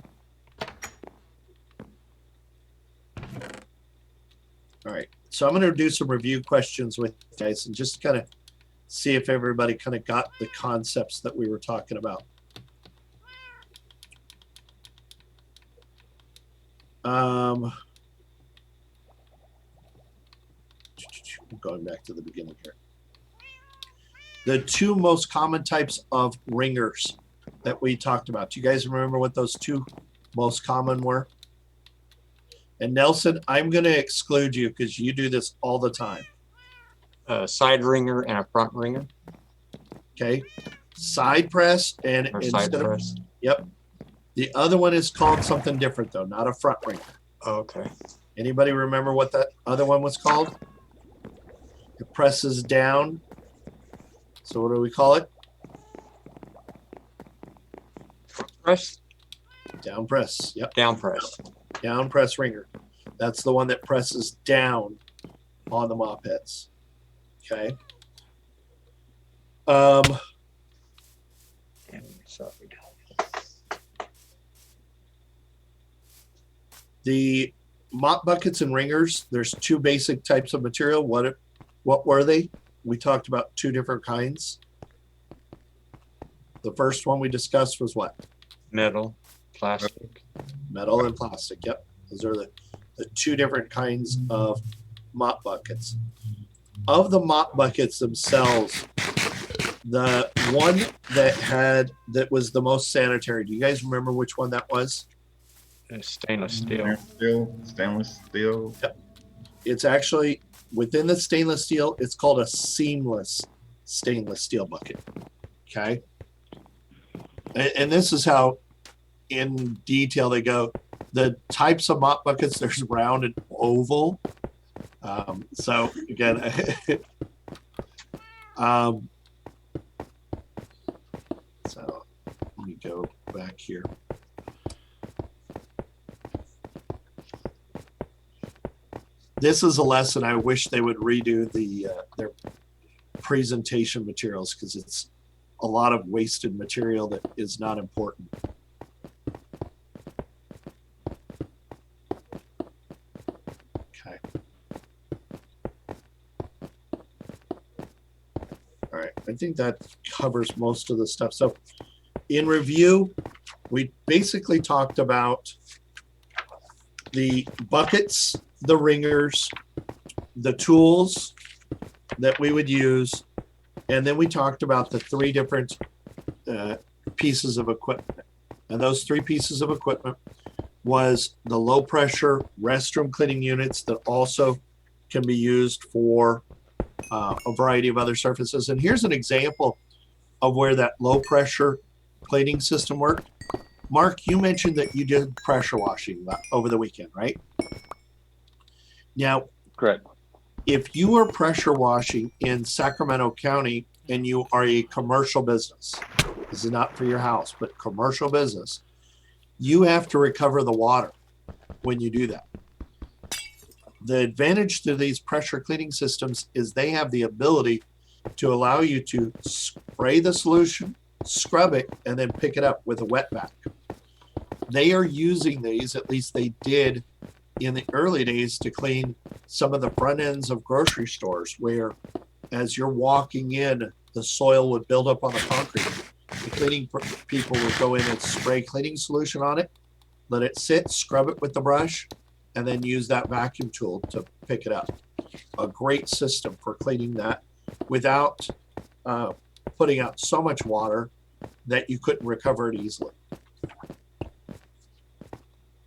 All right, so I'm going to do some review questions with you guys and just kind of see if everybody kind of got the concepts that we were talking about. Going back to the beginning here. The two most common types of ringers that we talked about. Do you guys remember what those two most common were? And Nelson, I'm going to exclude you because you do this all the time. A side ringer and a front ringer. Okay. Side press and Or instead side press. of, yep. The other one is called something different though, not a front ringer. Okay. Anybody remember what that other one was called? It presses down. So what do we call it? Press. Down press. Yep. Down press. Down press ringer. That's the one that presses down on the mop heads. Okay. The mop buckets and ringers, there's two basic types of material. What were they? We talked about two different kinds. The first one we discussed was what? Metal, plastic. Metal and plastic, yep. Those are the two different kinds of mop buckets. Of the mop buckets themselves, the one that was the most sanitary, do you guys remember which one that was? Stainless steel. Stainless steel. Yep. It's actually within the stainless steel, it's called a seamless stainless steel bucket. Okay. And this is how in detail they go. The types of mop buckets, there's round and oval. So again, so let me go back here. This is a lesson I wish they would redo their presentation materials because it's a lot of wasted material that is not important. Okay. All right. I think that covers most of the stuff. So in review, we basically talked about the buckets, the ringers, the tools that we would use, and then we talked about the three different pieces of equipment. And those three pieces of equipment was the low pressure restroom cleaning units that also can be used for a variety of other surfaces. And here's an example of where that low pressure cleaning system worked. Mark, you mentioned that you did pressure washing over the weekend, right? Now, correct. If you are pressure washing in Sacramento County and you are a commercial business, this is not for your house, but commercial business, you have to recover the water when you do that. The advantage to these pressure cleaning systems is they have the ability to allow you to spray the solution, scrub it, and then pick it up with a wet vac. They are using these, at least they did in the early days, to clean some of the front ends of grocery stores where as you're walking in, the soil would build up on the concrete. The cleaning people would go in and spray cleaning solution on it, let it sit, scrub it with the brush, and then use that vacuum tool to pick it up. A great system for cleaning that without putting out so much water that you couldn't recover it easily.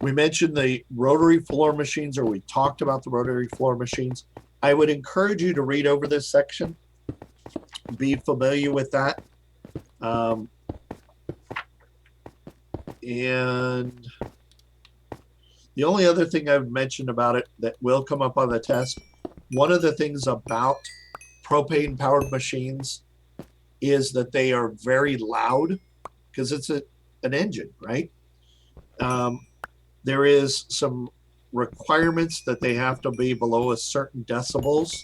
We mentioned the rotary floor machines, or we talked about the rotary floor machines. I would encourage you to read over this section, be familiar with that. And the only other thing I've mentioned about it that will come up on the test, one of the things about propane powered machines is that they are very loud because it's an engine, right? There is some requirements that they have to be below a certain decibels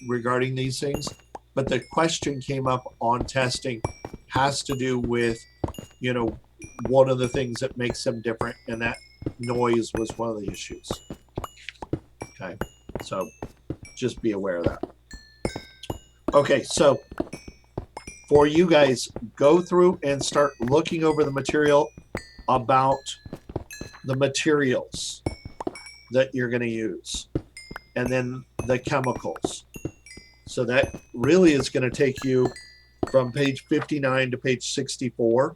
regarding these things. But the question came up on testing has to do with, you know, one of the things that makes them different, and that noise was one of the issues. Okay, so just be aware of that. Okay, so for you guys, go through and start looking over the material about the materials that you're going to use, and then the chemicals. So that really is going to take you from page 59 to page 64.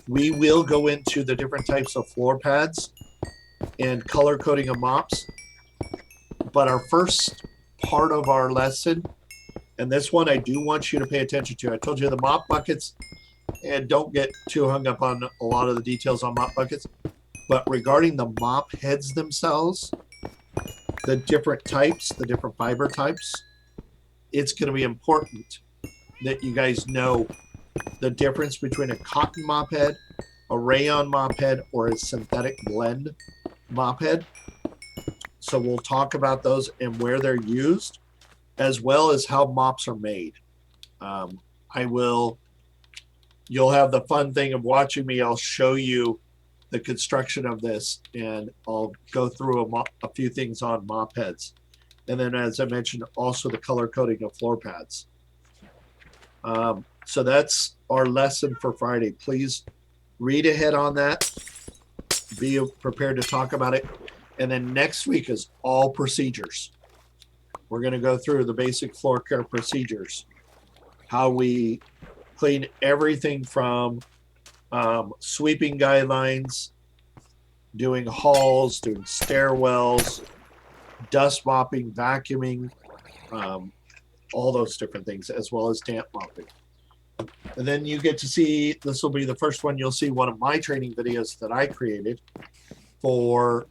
We will go into the different types of floor pads and color coding of mops. But our first part of our lesson, and this one I do want you to pay attention to. I told you the mop buckets, and don't get too hung up on a lot of the details on mop buckets. But regarding the mop heads themselves, the different types, the different fiber types, it's going to be important that you guys know the difference between a cotton mop head, a rayon mop head, or a synthetic blend mop head. So we'll talk about those and where they're used, as well as how mops are made. You'll have the fun thing of watching me. I'll show you the construction of this, and I'll go through a few things on mop heads. And then, as I mentioned, also the color coding of floor pads. So that's our lesson for Friday. Please read ahead on that. Be prepared to talk about it. And then next week is all procedures. We're going to go through the basic floor care procedures, how we clean everything from sweeping guidelines, doing halls, doing stairwells, dust mopping, vacuuming, all those different things, as well as damp mopping. And then you get to see, this will be the first one you'll see, one of my training videos that I created for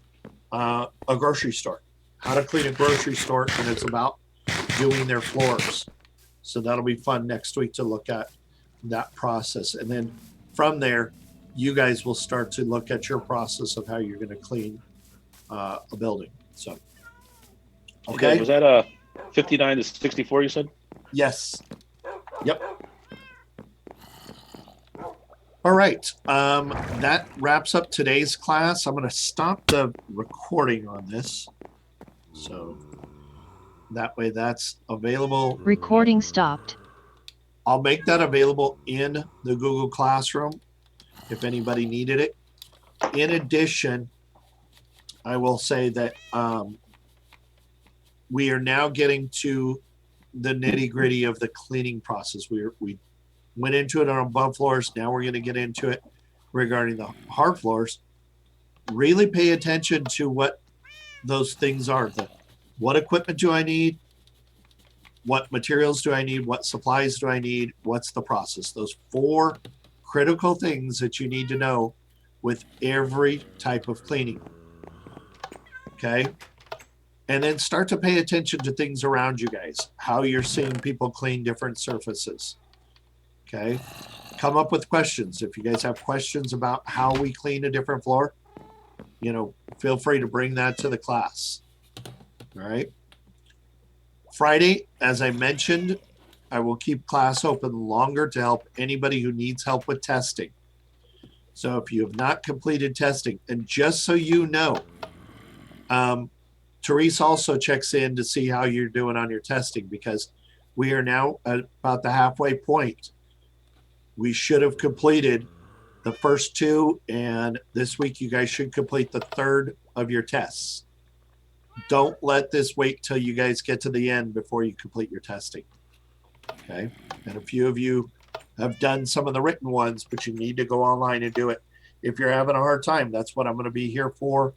a grocery store, how to clean a grocery store, and it's about doing their floors. So that'll be fun next week to look at that process. And then from there, you guys will start to look at your process of how you're going to clean a building. So, okay. Was that 59 to 64 you said? Yes. Yep. All right. That wraps up today's class. I'm going to stop the recording on this. So That way that's available. Recording stopped. I'll make that available in the Google Classroom if anybody needed it. In addition, I will say that we are now getting to the nitty gritty of the cleaning process. We went into it on above floors. Now we're going to get into it regarding the hard floors. Really pay attention to what those things are. What equipment do I need? What materials do I need? What supplies do I need? What's the process? Those 4 critical things that you need to know with every type of cleaning. Okay. And then start to pay attention to things around you guys, how you're seeing people clean different surfaces. Okay. Come up with questions. If you guys have questions about how we clean a different floor, feel free to bring that to the class. All right. Friday, as I mentioned, I will keep class open longer to help anybody who needs help with testing. So if you have not completed testing, and just so you know, Therese also checks in to see how you're doing on your testing, because we are now at about the halfway point. We should have completed the first 2, and this week you guys should complete the 3rd of your tests. Don't let this wait till you guys get to the end before you complete your testing. Okay. And a few of you have done some of the written ones, but you need to go online and do it. If you're having a hard time, that's what I'm going to be here for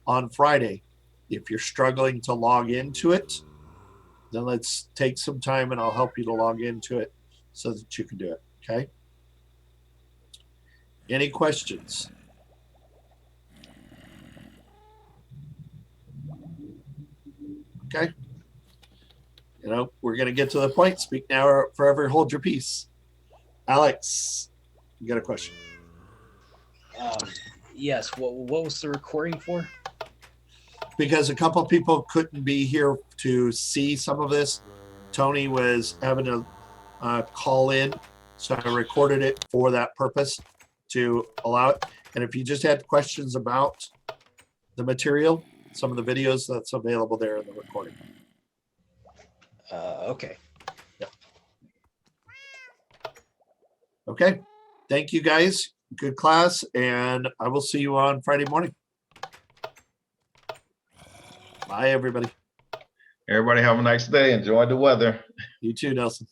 on Friday. If you're struggling to log into it, then let's take some time and I'll help you to log into it so that you can do it. Okay. Any questions? Okay. We're going to get to the point. Speak now or forever hold your peace. Alex, you got a question? Yes. What was the recording for? Because a couple people couldn't be here to see some of this. Tony was having to call in, so I recorded it for that purpose to allow it. And if you just had questions about the material, some of the videos, that's available there in the recording. Okay. Yep. Okay. Thank you, guys. Good class, and I will see you on Friday morning. Bye, everybody. Everybody have a nice day. Enjoy the weather. You too, Nelson.